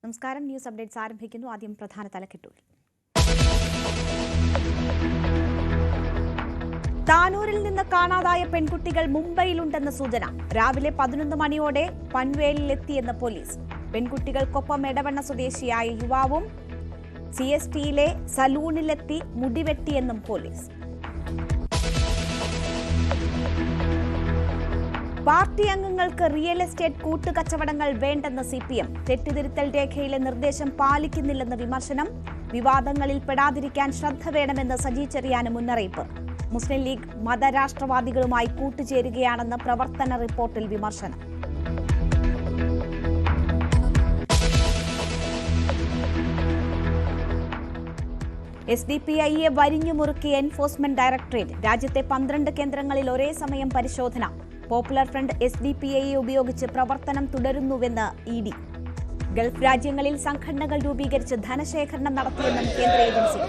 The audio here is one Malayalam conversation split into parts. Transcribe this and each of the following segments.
നമസ്കാരം. ന്യൂസ് അപ്ഡേറ്റ്സ് ആരംഭിക്കുന്നു. ആദ്യം പ്രധാന തലക്കെട്ടുകൾ. താനൂരിൽ നിന്ന് കാണാതായ പെൺകുട്ടികൾ മുംബൈയിലുണ്ടെന്ന സൂചന. രാവിലെ 11 മണിയോടെ പൻവേലിലെത്തിയെന്ന് പോലീസ്. പെൺകുട്ടികൾക്കൊപ്പം എടവണ്ണ സ്വദേശിയായ യുവാവും CSTയിലെ സലൂണിലെത്തി മുടിവെട്ടിയെന്നും പോലീസ്. പാർട്ടി അംഗങ്ങൾക്ക് റിയൽ എസ്റ്റേറ്റ് കൂട്ടുകച്ചവടങ്ങൾ വേണ്ടെന്ന് CPM. തെറ്റിതിരുത്തൽ രേഖയിലെ നിർദ്ദേശം പാലിക്കുന്നില്ലെന്ന് വിമർശനം. വിവാദങ്ങളിൽ പെടാതിരിക്കാൻ ശ്രദ്ധ വേണമെന്ന് സജി ചെറിയാന് മുന്നറിയിപ്പ്. മുസ്ലിം ലീഗ് മതരാഷ്ട്രവാദികളുമായി കൂട്ടുചേരുകയാണെന്ന് പ്രവർത്തന റിപ്പോർട്ടിൽ വിമർശനം. SDPIയെ വരിഞ്ഞുമുറുക്കി എൻഫോഴ്സ്മെന്റ് ഡയറക്ടറേറ്റ്. രാജ്യത്തെ 12 കേന്ദ്രങ്ങളിൽ ഒരേ സമയം പരിശോധന. പോപ്പുലർ ഫ്രണ്ട് SDPIയെ ഉപയോഗിച്ച് പ്രവർത്തനം തുടരുന്നുവെന്ന് ED. ഗൾഫ് രാജ്യങ്ങളിൽ സംഘടനകൾ രൂപീകരിച്ച് ധനശേഖരണം നടത്തിയെന്നും കേന്ദ്ര ഏജൻസി.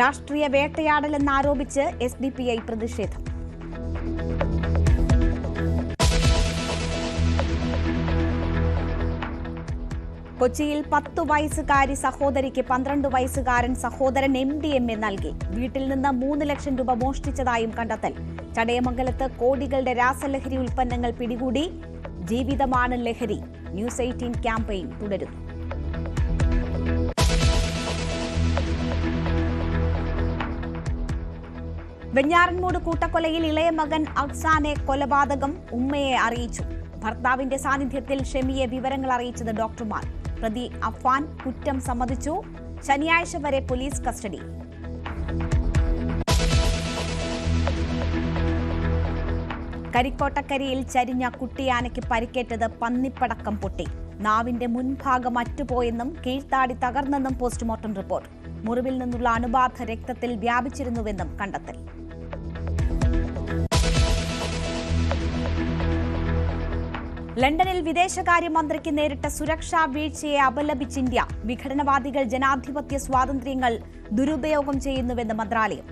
രാഷ്ട്രീയ വേട്ടയാടലെന്നാരോപിച്ച് SDPI പ്രതിഷേധം. കൊച്ചിയിൽ 10 വയസ്സുകാരി സഹോദരിക്ക് 12 വയസ്സുകാരൻ സഹോദരൻ MDMA നൽകി. വീട്ടിൽ നിന്ന് 3 ലക്ഷം രൂപ മോഷ്ടിച്ചതായും കണ്ടെത്തൽ. ചടയമംഗലത്ത് കോടികളുടെ രാസലഹരി ഉൽപ്പന്നങ്ങൾ പിടികൂടി. ജീവിതമാണ് ലഹരി. ന്യൂസ് 18 ക്യാമ്പയിൻ തുടരുന്നു. വെഞ്ഞാറൻമൂട് കൂട്ടക്കൊലയിൽ ഇളയ മകൻ അഫ്സാനെ കൊലപാതകം ഉമ്മയെ അറിയിച്ചു. ഭർത്താവിന്റെ സാന്നിധ്യത്തിൽ ഷെമിയെ വിവരങ്ങൾ അറിയിച്ചത് ഡോക്ടർമാർ. പ്രതി അഫ്വാൻ കുറ്റം സമ്മതിച്ചു. ശനിയാഴ്ച വരെ പോലീസ് കസ്റ്റഡി. കരിക്കോട്ടക്കരിയിൽ ചരിഞ്ഞ കുട്ടിയാനയ്ക്ക് പരിക്കേറ്റത് പന്നിപ്പടക്കം പൊട്ടി. നാവിന്റെ മുൻഭാഗം അറ്റുപോയെന്നും കീഴ്ത്താടി തകർന്നെന്നും പോസ്റ്റ്മോർട്ടം റിപ്പോർട്ട്. മുറിവിൽ നിന്നുള്ള അണുബാധ രക്തത്തിൽ വ്യാപിച്ചിരുന്നുവെന്നും കണ്ടെത്തൽ. ലണ്ടനിൽ വിദേശകാര്യമന്ത്രിക്ക് നേരിട്ട സുരക്ഷാ വീഴ്ചയെ അപലപിച്ച് ഇന്ത്യ. വിഘടനവാദികൾ ജനാധിപത്യ സ്വാതന്ത്ര്യങ്ങൾ ദുരുപയോഗം ചെയ്യുന്നുവെന്ന് മന്ത്രാലയം.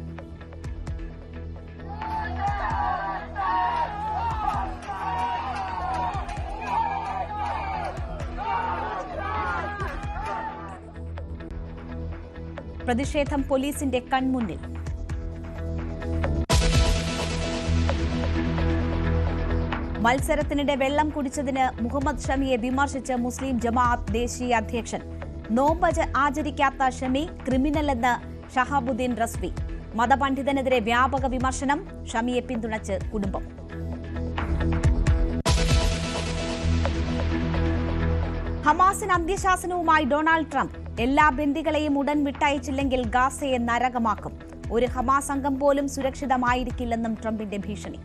പ്രതിഷേധം പോലീസിന്റെ കൺമുന്നിൽ. മത്സരത്തിനിടെ വെള്ളം കുടിച്ചതിന് മുഹമ്മദ് ഷമിയെ വിമർശിച്ച് മുസ്ലിം ജമാഅത്ത് ദേശീയ അധ്യക്ഷൻ. നോമ്പ് ആചരിക്കാത്ത ഷമി ക്രിമിനലെന്ന് ഷഹാബുദ്ദീൻ റസ്വി. മതപണ്ഡിതനെതിരെ വ്യാപക വിമർശനം. ഷമിയെ പിന്തുണച്ച് കുടുംബം. ഹമാസിന് അന്ത്യശാസനവുമായി ഡൊണാൾഡ് ട്രംപ്. എല്ലാ ബന്ദികളെയും ഉടൻ വിട്ടയച്ചില്ലെങ്കിൽ ഗാസയെ നരകമാക്കും. ഒരു ഹമാസ് അംഗം പോലും സുരക്ഷിതമായിരിക്കില്ലെന്നും ട്രംപിന്റെ ഭീഷണി.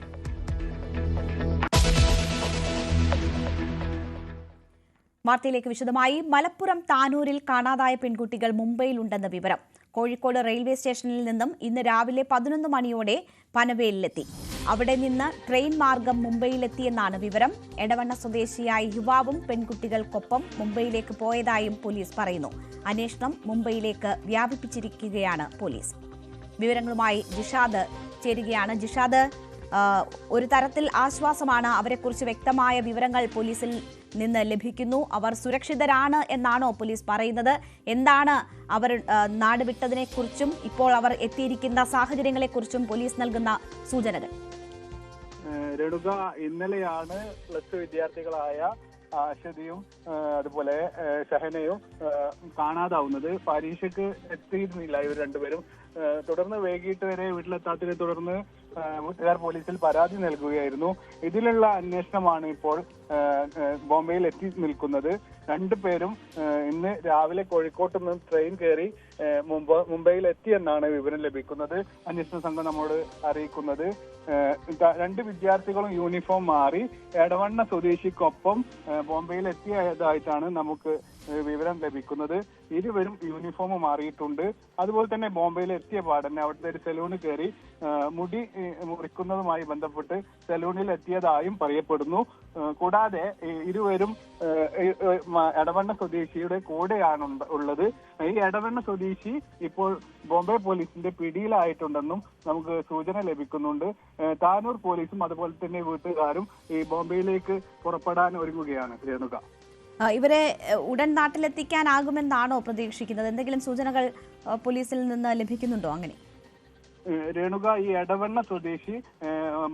വാർത്തയിലേക്ക് വിശദമായി. മലപ്പുറം താനൂരിൽ കാണാതായ പെൺകുട്ടികൾ മുംബൈയിലുണ്ടെന്ന വിവരം. കോഴിക്കോട് റെയിൽവേ സ്റ്റേഷനിൽ നിന്നും ഇന്ന് രാവിലെ 11 മണിയോടെ പനവേലിലെത്തി. അവിടെ നിന്ന് ട്രെയിൻ മാർഗം മുംബൈയിലെത്തിയെന്നാണ് വിവരം. എടവണ്ണ സ്വദേശിയായ യുവാവും പെൺകുട്ടികൾക്കൊപ്പം മുംബൈയിലേക്ക് പോയതായും പോലീസ് പറയുന്നു. അന്വേഷണം മുംബൈയിലേക്ക് വ്യാപിപ്പിച്ചിരിക്കുകയാണ് പോലീസ്. വിവരങ്ങളുമായി ജിഷാദ് ചേരുകയാണ്. ജിഷാദ്, ഒരു തരത്തിൽ ആശ്വാസമാണ്. അവരെക്കുറിച്ച് വ്യക്തമായ വിവരങ്ങൾ പോലീസിൽ നിന്ന് ലഭിക്കുന്നു. അവർ സുരക്ഷിതരാണ് എന്നാണോ പോലീസ് പറയുന്നത്? എന്താണ് അവർ നാട് വിട്ടതിനെക്കുറിച്ചും ഇപ്പോൾ അവർ എത്തിയിരിക്കുന്ന സാഹചര്യങ്ങളെക്കുറിച്ചും പോലീസ് നൽകുന്ന സൂചനകൾ? രേണുക, ഇന്നലെയാണ് +2 വിദ്യാർത്ഥികളായ ആഷദിയും അതുപോലെ ഷഹനയും കാണാതാവുന്നത്. പരീക്ഷയ്ക്ക് എത്തിയിരുന്നില്ല ഇവർ രണ്ടുപേരും. തുടർന്ന് വൈകിട്ട് വരെ വീട്ടിലെത്താത്തതിനെ തുടർന്ന് വീട്ടുകാർ പോലീസിൽ പരാതി നൽകുകയായിരുന്നു. ഇതിലുള്ള അന്വേഷണമാണ് ഇപ്പോൾ ബോംബെയിൽ എത്തി നിൽക്കുന്നത്. രണ്ടുപേരും ഇന്ന് രാവിലെ കോഴിക്കോട്ട് നിന്ന് ട്രെയിൻ കയറി മുംബൈയിൽ എത്തിയെന്നാണ് വിവരം ലഭിക്കുന്നത്. അന്വേഷണ സംഘം നമ്മോട് അറിയിക്കുന്നത്. 2 വിദ്യാർത്ഥികളും യൂണിഫോം മാറി എടവണ്ണ സ്വദേശിക്കൊപ്പം ബോംബെയിൽ എത്തിയതായിട്ടാണ് നമുക്ക് വിവരം ലഭിക്കുന്നത്. ഇരുവരും യൂണിഫോം മാറിയിട്ടുണ്ട്. അതുപോലെ തന്നെ ബോംബെയിൽ എത്തിയ പാടന്നെ അവിടുത്തെ ഒരു സലൂണിൽ കയറി മുടി മുറിക്കുന്നതുമായി ബന്ധപ്പെട്ട് സലൂണിൽ എത്തിയതായും പറയപ്പെടുന്നു. കൂടാതെ ഇരുവരും എടവണ്ണ സ്വദേശിയുടെ കൂടെയാണ് ഉള്ളത്. ഈ എടവണ്ണ സ്വദേശി ഇപ്പോൾ ബോംബെ പോലീസിന്റെ പിടിയിലായിട്ടുണ്ടെന്നും നമുക്ക് സൂചന ലഭിക്കുന്നുണ്ട്. താനൂർ പോലീസും അതുപോലെ തന്നെ വീട്ടുകാരും ഈ ബോംബെയിലേക്ക് പുറപ്പെടാൻ ഒരുങ്ങുകയാണ്. രേണുക, ഇവരെ ഉടൻ നാട്ടിലെത്തിക്കാനാകുമെന്നാണോ പ്രതീക്ഷിക്കുന്നത്? എന്തെങ്കിലും സൂചനകൾ പോലീസിൽ നിന്ന് ലഭിക്കുന്നുണ്ടോ? അങ്ങനെ രേണുക, ഈ എടവണ്ണ സ്വദേശി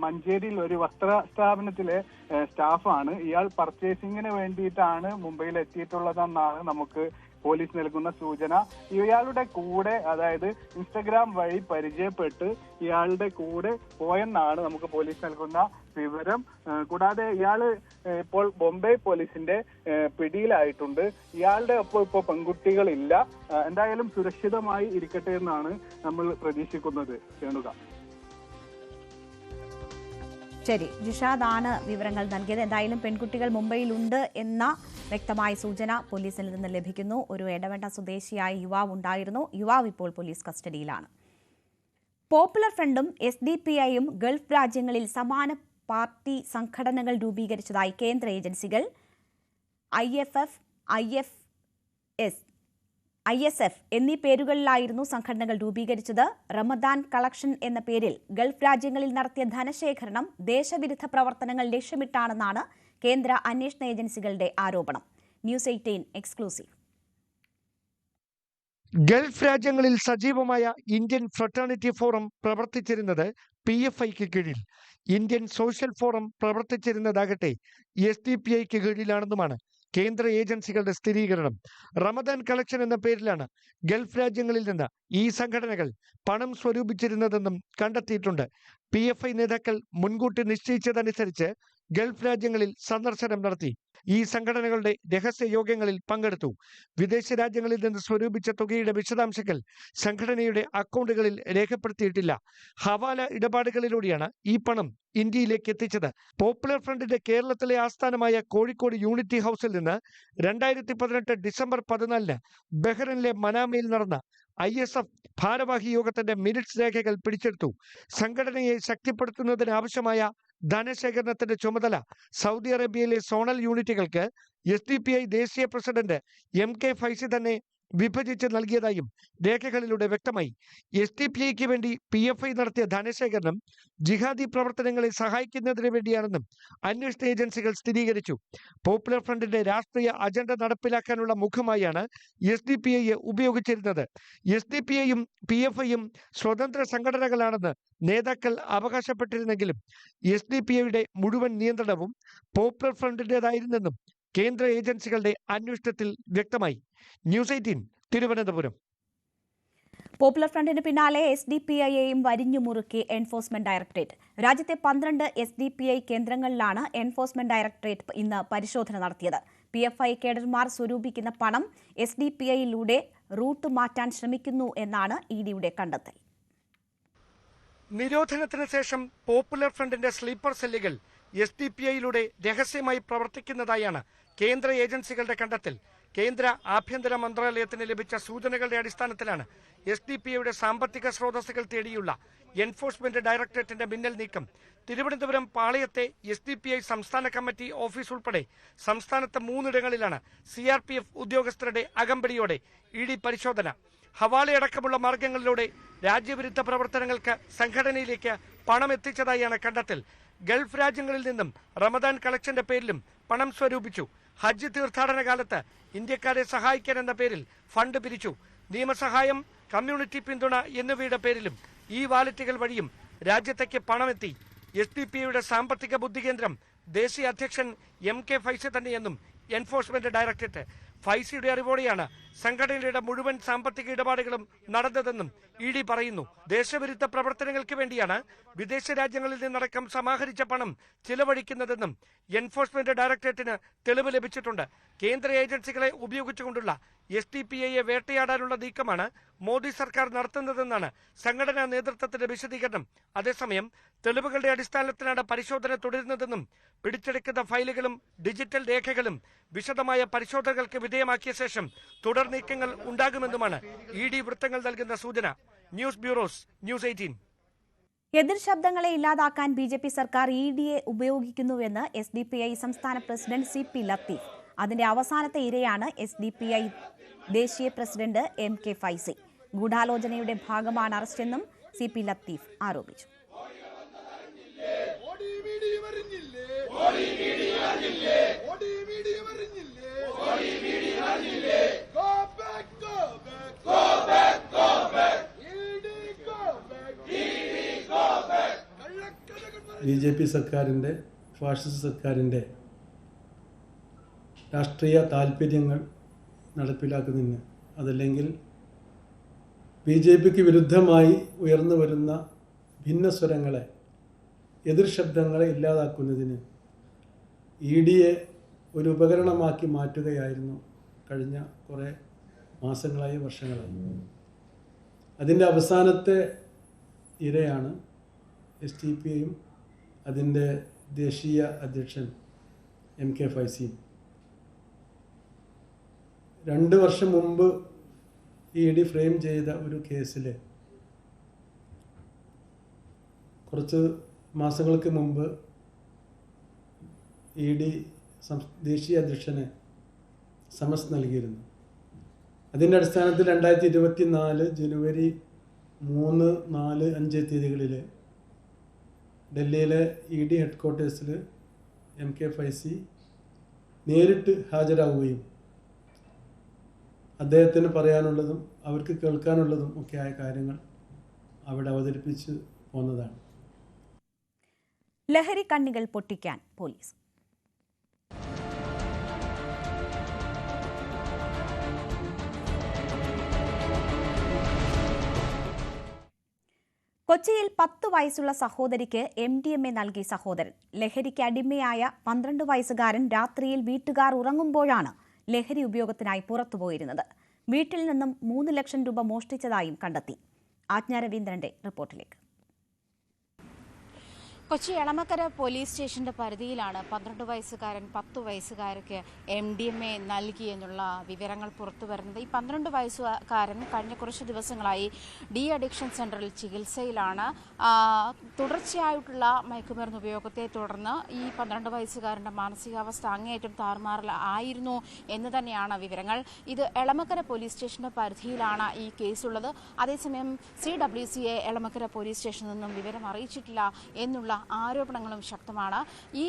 മഞ്ചേരിയിൽ ഒരു വസ്ത്ര സ്ഥാപനത്തിലെ സ്റ്റാഫാണ്. ഇയാൾ പർച്ചേസിങ്ങിന് വേണ്ടിയിട്ടാണ് മുംബൈയിൽ എത്തിയിട്ടുള്ളതെന്നാണ് നമുക്ക് പോലീസ് നൽകുന്ന സൂചന. ഇയാളുടെ കൂടെ, അതായത് ഇൻസ്റ്റഗ്രാം വഴി പരിചയപ്പെട്ട് ഇയാളുടെ കൂടെ പോയെന്നാണ് നമുക്ക് പോലീസ് നൽകുന്ന വിവരം. കൂടാതെ ഇയാള് ഇപ്പോൾ ബോംബെ പോലീസിന്റെ പിടിയിലായിട്ടുണ്ട്. ഇയാളുടെ ഒപ്പം ഇപ്പോൾ പെൺകുട്ടികളില്ല. എന്തായാലും സുരക്ഷിതമായി ഇരിക്കട്ടെ എന്നാണ് നമ്മൾ പ്രതീക്ഷിക്കുന്നത്. രേണുക, ശരി, ജിഷാദാണ് വിവരങ്ങൾ നൽകിയത്. എന്തായാലും പെൺകുട്ടികൾ മുംബൈയിലുണ്ട് എന്ന വ്യക്തമായ സൂചന പോലീസിൽ നിന്ന് ലഭിക്കുന്നു. ഒരു എടവണ്ണ സ്വദേശിയായ യുവാവ് ഉണ്ടായിരുന്നു. യുവാവ് ഇപ്പോൾ പോലീസ് കസ്റ്റഡിയിലാണ്. പോപ്പുലർ ഫ്രണ്ടും SDPIയും ഗൾഫ് രാജ്യങ്ങളിൽ സമാന പാർട്ടി സംഘടനകൾ രൂപീകരിച്ചതായി കേന്ദ്ര ഏജൻസികൾ. ISF എന്നീ പേരുകളിലായിരുന്നു സംഘടനകൾ രൂപീകരിച്ചത്. റമദാൻ കളക്ഷൻ എന്ന പേരിൽ ഗൾഫ് രാജ്യങ്ങളിൽ നടത്തിയ ധനശേഖരണം ദേശവിരുദ്ധ പ്രവർത്തനങ്ങൾ ലക്ഷ്യമിട്ടാണെന്നാണ് കേന്ദ്ര അന്വേഷണ ഏജൻസികളുടെ ആരോപണം. News 18 exclusive. ഗൾഫ് രാജ്യങ്ങളിൽ സജീവമായ ഇന്ത്യൻ ഫ്രട്ടേണിറ്റി ഫോറം പ്രവർത്തിച്ചിരുന്നത് PFIക്ക് കീഴിൽ. ഇന്ത്യൻ സോഷ്യൽ ഫോറം പ്രവർത്തിച്ചിരുന്നതാകട്ടെ SDPIക്ക് കീഴിലാണെന്നുമാണ് കേന്ദ്ര ഏജൻസികളുടെ സ്ഥിരീകരണം. റമദാൻ കളക്ഷൻ എന്ന പേരിലാണ് ഗൾഫ് രാജ്യങ്ങളിൽ നിന്ന് ഈ സംഘടനകൾ പണം സ്വരൂപിച്ചിരുന്നതെന്നും കണ്ടെത്തിയിട്ടുണ്ട്. PFI നേതാക്കൾ മുൻകൂട്ടി നിശ്ചയിച്ചതനുസരിച്ച് ഗൾഫ് രാജ്യങ്ങളിൽ സന്ദർശനം നടത്തി. ഈ സംഘടനകളുടെ രഹസ്യ യോഗങ്ങളിൽ പങ്കെടുത്തു. വിദേശ രാജ്യങ്ങളിൽ നിന്ന് സ്വരൂപിച്ച തുകയുടെ വിശദാംശങ്ങൾ സംഘടനയുടെ അക്കൗണ്ടുകളിൽ രേഖപ്പെടുത്തിയിട്ടില്ല. ഹവാല ഇടപാടുകളിലൂടെയാണ് ഈ പണം ഇന്ത്യയിലേക്ക് എത്തിച്ചത്. പോപ്പുലർ ഫ്രണ്ടിന്റെ കേരളത്തിലെ ആസ്ഥാനമായ കോഴിക്കോട് യൂണിറ്റി ഹൗസിൽ നിന്ന് 2018 ഡിസംബർ 14 ബഹ്റിനിലെ മനാമയിൽ നടന്ന ISF ഭാരവാഹി യോഗത്തിന്റെ മിനിറ്റ്സ് രേഖകൾ പിടിച്ചെടുത്തു. സംഘടനയെ ശക്തിപ്പെടുത്തുന്നതിനാവശ്യമായ ധനശേഖരണത്തിന്റെ ചുമതല സൗദി അറേബ്യയിലെ സോണൽ യൂണിറ്റുകൾക്ക് SDPI ദേശീയ പ്രസിഡന്റ് MK ഫൈസി തന്നെ വിഭജിച്ച് നൽകിയതായും രേഖകളിലൂടെ വ്യക്തമായി. SDPIക്ക് വേണ്ടി PFI നടത്തിയ ധനശേഖരണം ജിഹാദി പ്രവർത്തനങ്ങളെ സഹായിക്കുന്നതിന് വേണ്ടിയാണെന്നും അന്വേഷണ ഏജൻസികൾ സ്ഥിരീകരിച്ചു. പോപ്പുലർ ഫ്രണ്ടിന്റെ രാഷ്ട്രീയ അജണ്ട നടപ്പിലാക്കാനുള്ള മുഖമായാണ് SDPIയെ ഉപയോഗിച്ചിരുന്നത്. SDPIയും PFIയും സ്വതന്ത്ര സംഘടനകളാണെന്ന് നേതാക്കൾ അവകാശപ്പെട്ടിരുന്നെങ്കിലും SDPIയുടെ മുഴുവൻ നിയന്ത്രണവും പോപ്പുലർ ഫ്രണ്ടിന്റേതായിരുന്നെന്നും കേന്ദ്ര ഏജൻസികളുടെ അന്വേഷണത്തിൽ വ്യക്തമായി. ന്യൂസ് 18 തിരുവനന്തപുരം. പോപ്പുലർ ഫ്രണ്ടിന് പിന്നാലെ SDPIയെയും വരിഞ്ഞുമുറുക്കി എൻഫോഴ്സ്മെന്റ് ഡയറക്ടറേറ്റ്. രാജ്യത്തെ 12 SDPI കേന്ദ്രങ്ങളിലാണ് എൻഫോഴ്സ്മെന്റ് ഡയറക്ടറേറ്റ് ഇന്ന് പരിശോധന നടത്തിയത്. PFI കേഡർമാർ സ്വരൂപിക്കുന്ന പണം SDPIയിലൂടെ റൂട്ട് മാറ്റാൻ ശ്രമിക്കുന്നു എന്നാണ് EDയുടെ കണ്ടെത്തൽ. നിരോധനത്തിന് ശേഷം പോപ്പുലർ ഫ്രണ്ടിന്റെ സ്ലീപ്പർ സെല്ലുകൾ SDPIയിലൂടെ രഹസ്യമായി പ്രവർത്തിക്കുന്നതായാണ് കേന്ദ്ര ഏജൻസികളുടെ കണ്ടെത്തൽ. കേന്ദ്ര ആഭ്യന്തര മന്ത്രാലയത്തിന് ലഭിച്ച സൂചനകളുടെ അടിസ്ഥാനത്തിലാണ് SDPIയുടെ സാമ്പത്തിക സ്രോതസ്സുകൾ തേടിയുള്ള എൻഫോഴ്സ്മെന്റ് ഡയറക്ടറേറ്റിന്റെ മിന്നൽ നീക്കം. തിരുവനന്തപുരം പാളയത്തെ SDPI സംസ്ഥാന കമ്മിറ്റി ഓഫീസ് ഉൾപ്പെടെ സംസ്ഥാനത്ത് 3 ഇടങ്ങളിലാണ് CRPF ഉദ്യോഗസ്ഥരുടെ അകമ്പടിയോടെ ED പരിശോധന. ഹവാലയടക്കമുള്ള മാർഗങ്ങളിലൂടെ രാജ്യവിരുദ്ധ പ്രവർത്തനങ്ങൾക്ക് സംഘടനയിലേക്ക് പണം എത്തിച്ചതായാണ് കണ്ടെത്തൽ. ഗൾഫ് രാജ്യങ്ങളിൽ നിന്നും റമദാൻ കളക്ഷന്റെ പേരിലും പണം സ്വരൂപിച്ചു. ഹജ്ജ് തീർത്ഥാടന കാലത്ത് ഇന്ത്യക്കാരെ സഹായിക്കാൻ എന്ന പേരിൽ ഫണ്ട് പിരിച്ചു. നിയമസഹായം, കമ്മ്യൂണിറ്റി പിന്തുണ എന്നിവയുടെ പേരിലും ഈ വാലറ്റുകൾ വഴിയും രാജ്യത്തേക്ക് പണമെത്തി. SDPIയുടെ സാമ്പത്തിക ബുദ്ധികേന്ദ്രം ദേശീയ അധ്യക്ഷൻ MK ഫൈസി തന്നെയെന്നും എൻഫോഴ്സ്മെന്റ് ഡയറക്ടറേറ്റ്. ഫൈസിയുടെ അറിവോടെയാണ് സംഘടനയുടെ മുഴുവൻ സാമ്പത്തിക ഇടപാടുകളും നടന്നതെന്നും ED പറയുന്നു. ദേശവിരുദ്ധ പ്രവർത്തനങ്ങൾക്ക് വേണ്ടിയാണ് വിദേശ രാജ്യങ്ങളിൽ നിന്നടക്കം സമാഹരിച്ച പണം ചിലവഴിക്കുന്നതെന്നും എൻഫോഴ്സ്മെന്റ് ഡയറക്ടറേറ്റിന് തെളിവ് ലഭിച്ചിട്ടുണ്ട്. കേന്ദ്ര ഏജൻസികളെ ഉപയോഗിച്ചുകൊണ്ടുള്ള SDPIയെ വേട്ടയാടാനുള്ള നീക്കമാണ് മോദി സർക്കാർ നടത്തുന്നതെന്നാണ് സംഘടനാ നേതൃത്വത്തിന്റെ വിശദീകരണം. അതേസമയം തെളിവുകളുടെ അടിസ്ഥാനത്തിലാണ് പരിശോധന തുടരുന്നതെന്നും പിടിച്ചെടുക്കുന്ന ഫയലുകളും ഡിജിറ്റൽ രേഖകളും വിശദമായ പരിശോധനകൾക്ക് വിധേയമാക്കിയ ശേഷം തുടർ നീക്കങ്ങൾ ഉണ്ടാകുമെന്നുമാണ് ED വൃത്തങ്ങൾ നൽകുന്ന സൂചന. News bureaus, news 18. എതിർ ശബ്ദങ്ങളെ ഇല്ലാതാക്കാൻ BJP സർക്കാർ EDയെ ഉപയോഗിക്കുന്നുവെന്ന് SDPI സംസ്ഥാന പ്രസിഡന്റ് CP ലത്തീഫ്. അതിന്റെ അവസാനത്തെ ഇരയാണ് SDPI ദേശീയ പ്രസിഡന്റ് MK ഫൈസി. ഗൂഢാലോചനയുടെ ഭാഗമാണ് അറസ്റ്റെന്നും CP ലത്തീഫ് ആരോപിച്ചു. BJP സർക്കാരിൻ്റെ ഫാഷിസ്റ്റ് സർക്കാരിൻ്റെ രാഷ്ട്രീയ താൽപ്പര്യങ്ങൾ നടപ്പിലാക്കുന്നതിന് അതല്ലെങ്കിൽ BJPക്ക് വിരുദ്ധമായി ഉയർന്നു വരുന്ന ഭിന്നസ്വരങ്ങളെ എതിർ ശബ്ദങ്ങളെ ഇല്ലാതാക്കുന്നതിന് EDയെ ഒരു ഉപകരണമാക്കി മാറ്റുകയായിരുന്നു കഴിഞ്ഞ കുറേ മാസങ്ങളായി വർഷങ്ങളായി. അതിൻ്റെ അവസാനത്തെ ഇരയാണ് SDPIയും അതിൻ്റെ ദേശീയ അധ്യക്ഷൻ MK ഫൈസിയും. 2 വർഷം മുമ്പ് ED ഫ്രെയിം ചെയ്ത ഒരു കേസിൽ കുറച്ച് മാസങ്ങൾക്ക് മുമ്പ് ED ദേശീയ അധ്യക്ഷന് സമൻസ് നൽകിയിരുന്നു. അതിൻ്റെ അടിസ്ഥാനത്തിൽ 2024 ജനുവരി 3, 4, 5 തീയതികളിൽ ഡൽഹിയിലെ ED ഹെഡ്ക്വാർട്ടേഴ്സിൽ MK ഫൈസി നേരിട്ട് ഹാജരാകുകയും അദ്ദേഹത്തിന് പറയാനുള്ളതും അവർക്ക് കേൾക്കാനുള്ളതും ഒക്കെയായ കാര്യങ്ങൾ അവിടെ അവതരിപ്പിച്ച് പോന്നതാണ്. ലഹരി കണ്ണികൾ പൊട്ടിക്കാൻ പോലീസ്. കൊച്ചിയിൽ 10 വയസ്സുള്ള സഹോദരിക്ക് MDMA നൽകി സഹോദരൻ. ലഹരിക്ക് അടിമയായ 12 വയസ്സുകാരൻ രാത്രിയിൽ വീട്ടുകാർ ഉറങ്ങുമ്പോഴാണ് ലഹരി ഉപയോഗത്തിനായി പുറത്തുപോയിരുന്നത്. വീട്ടിൽ നിന്നും 3 ലക്ഷം രൂപ മോഷ്ടിച്ചതായും കണ്ടെത്തി. ആജ്ഞ രവീന്ദ്രന്റെ റിപ്പോർട്ടിലേക്ക്. കൊച്ചി എളമക്കര പോലീസ് സ്റ്റേഷന്റെ പരിധിയിലാണ് 12 വയസ്സുകാരൻ 10 വയസ്സുകാർക്ക് MDMA നൽകി എന്നുള്ള വിവരങ്ങൾ പുറത്തു വരുന്നത്. ഈ 12 വയസ്സുകാരൻ കഴിഞ്ഞ കുറച്ച് ദിവസങ്ങളായി ഡി അഡിക്ഷൻ സെന്ററിൽ ചികിത്സയിലാണ്. തുടർച്ചയായിട്ടുള്ള മയക്കുമരുന്ന് ഉപയോഗത്തെ തുടർന്ന് ഈ 12 വയസ്സുകാരൻ്റെ മാനസികാവസ്ഥ അങ്ങേയറ്റം താറുമാറായിരുന്നു എന്ന് തന്നെയാണ് വിവരങ്ങൾ. ഇത് എളമക്കര പോലീസ് സ്റ്റേഷന്റെ പരിധിയിലാണ് ഈ കേസുള്ളത്. അതേസമയം CWCയെ എളമക്കര പോലീസ് സ്റ്റേഷനിൽ നിന്നും വിവരം അറിയിച്ചിട്ടില്ല എന്നുള്ള ആരോപണങ്ങളും ശക്തമാണ്. ഈ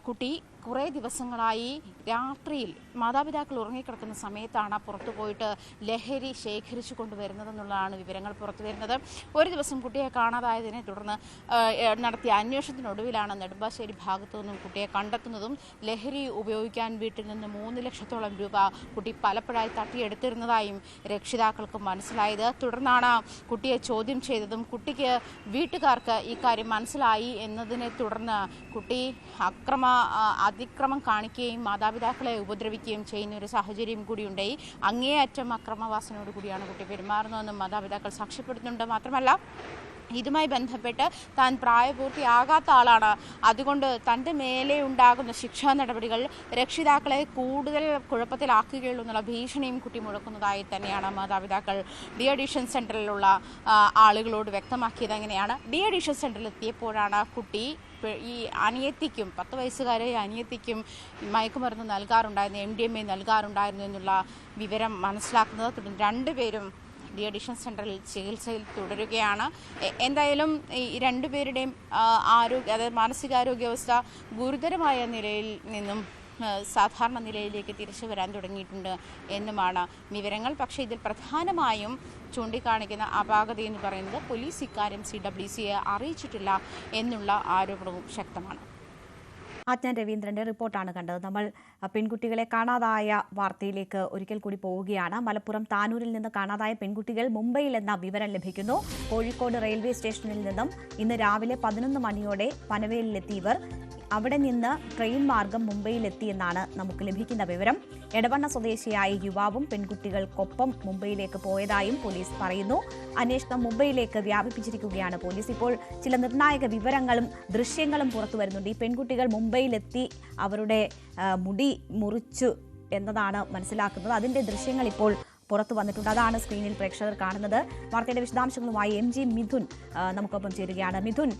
കുട്ടി കുറേ ദിവസങ്ങളായി രാത്രിയിൽ മാതാപിതാക്കൾ ഉറങ്ങിക്കിടക്കുന്ന സമയത്താണ് പുറത്തുപോയിട്ട് ലഹരി ശേഖരിച്ചു കൊണ്ടുവരുന്നതെന്നുള്ളതാണ് വിവരങ്ങൾ പുറത്തു വരുന്നത്. ഒരു ദിവസം കുട്ടിയെ കാണാതായതിനെ തുടർന്ന് നടത്തിയ അന്വേഷണത്തിനൊടുവിലാണ് നെടുമ്പാശ്ശേരി ഭാഗത്തു നിന്നും കുട്ടിയെ കണ്ടെത്തുന്നതും ലഹരി ഉപയോഗിക്കാൻ വീട്ടിൽ നിന്ന് 3 ലക്ഷത്തോളം രൂപ കുട്ടി പലപ്പോഴായി തട്ടിയെടുത്തിരുന്നതായും രക്ഷിതാക്കൾക്ക് മനസ്സിലായത്. തുടർന്നാണ് കുട്ടിയെ ചോദ്യം ചെയ്തതും കുട്ടിക്ക് വീട്ടുകാർക്ക് ഈ കാര്യം മനസ്സിലായി എന്നതിനെ തുടർന്ന് കുട്ടി അതിക്രമം കാണിക്കുകയും മാതാപിതാക്കളെ ഉപദ്രവിക്കുകയും ചെയ്യുന്ന ഒരു സാഹചര്യം കൂടിയുണ്ടായി. അങ്ങേയറ്റം അക്രമവാസനയോട് കൂടിയാണ് കുട്ടി പെരുമാറുന്നതെന്നും മാതാപിതാക്കൾ സാക്ഷ്യപ്പെടുത്തുന്നുണ്ട്. മാത്രമല്ല ഇതുമായി ബന്ധപ്പെട്ട് താൻ പ്രായപൂർത്തിയാകാത്ത ആളാണ്, അതുകൊണ്ട് തൻ്റെ മേലെ ഉണ്ടാകുന്ന ശിക്ഷാ നടപടികൾ രക്ഷിതാക്കളെ കൂടുതൽ കുഴപ്പത്തിലാക്കുകയുള്ളൂ എന്നുള്ള ഭീഷണിയും കുട്ടി മുഴക്കുന്നതായി തന്നെയാണ് മാതാപിതാക്കൾ ഡി അഡിക്ഷൻ സെൻ്ററിലുള്ള ആളുകളോട് വ്യക്തമാക്കിയത്. അങ്ങനെയാണ് ഡി അഡിക്ഷൻ സെൻ്ററിൽ എത്തിയപ്പോഴാണ് കുട്ടി ഈ അനിയത്തിക്കും 10 വയസ്സുകാരെ അനിയത്തിക്കും മയക്കുമരുന്ന് നൽകാറുണ്ടായിരുന്നു, MDMA നൽകാറുണ്ടായിരുന്നു എന്നുള്ള വിവരം മനസ്സിലാക്കുന്നത്. തുടർന്ന് 2 പേരും ഡി അഡിക്ഷൻ സെൻ്ററിൽ ചികിത്സയിൽ തുടരുകയാണ്. എന്തായാലും ഈ 2 പേരുടെയും അതായത് മാനസികാരോഗ്യാവസ്ഥ ഗുരുതരമായ നിലയിൽ നിന്നും സാധാരണ നിലയിലേക്ക് തിരിച്ചു വരാൻ തുടങ്ങിയിട്ടുണ്ട് എന്നുമാണ് വിവരങ്ങൾ. പക്ഷേ ഇതിൽ പ്രധാനമായും ചൂണ്ടിക്കാണിക്കുന്ന അപാകത എന്ന് പറയുന്നത് പോലീസ് ഇക്കാര്യം CWCയെ അറിയിച്ചിട്ടില്ല എന്നുള്ള ആരോപണവും ശക്തമാണ്. ആജ്ഞ രവീന്ദ്രന്റെ റിപ്പോർട്ടാണ് കണ്ടത്. നമ്മൾ പെൺകുട്ടികളെ കാണാതായ വാർത്തയിലേക്ക് ഒരിക്കൽ കൂടി പോവുകയാണ്. മലപ്പുറം താനൂരിൽ നിന്ന് കാണാതായ പെൺകുട്ടികൾ മുംബൈയിൽ എന്ന വിവരം ലഭിക്കുന്നു. കോഴിക്കോട് റെയിൽവേ സ്റ്റേഷനിൽ നിന്നും ഇന്ന് രാവിലെ 11 മണിയോടെ പനവേലിലെത്തി ഇവർ. അവിടെ നിന്ന് ട്രെയിൻ മാർഗം മുംബൈയിലെത്തിയെന്നാണ് നമുക്ക് ലഭിക്കുന്ന വിവരം. എടവണ്ണ സ്വദേശിയായ യുവാവും പെൺകുട്ടികൾക്കൊപ്പം മുംബൈയിലേക്ക് പോയതായും പോലീസ് പറയുന്നു. അന്വേഷണം മുംബൈയിലേക്ക് വ്യാപിപ്പിച്ചിരിക്കുകയാണ് പോലീസ്. ഇപ്പോൾ ചില നിർണായക വിവരങ്ങളും ദൃശ്യങ്ങളും പുറത്തു വരുന്നുണ്ട്. ഈ പെൺകുട്ടികൾ മുംബൈയിലെത്തി അവരുടെ മുടി മുറിച്ചു എന്നതാണ് മനസ്സിലാക്കുന്നത്. അതിൻ്റെ ദൃശ്യങ്ങൾ ഇപ്പോൾ പുറത്തു വന്നിട്ടുണ്ട്. അതാണ് സ്ക്രീനിൽ പ്രേക്ഷകർ കാണുന്നത്. വാർത്തയുടെ വിശദാംശങ്ങളുമായി MG മിഥുൻ നമുക്കൊപ്പം ചേരുകയാണ്. മിഥുൻ,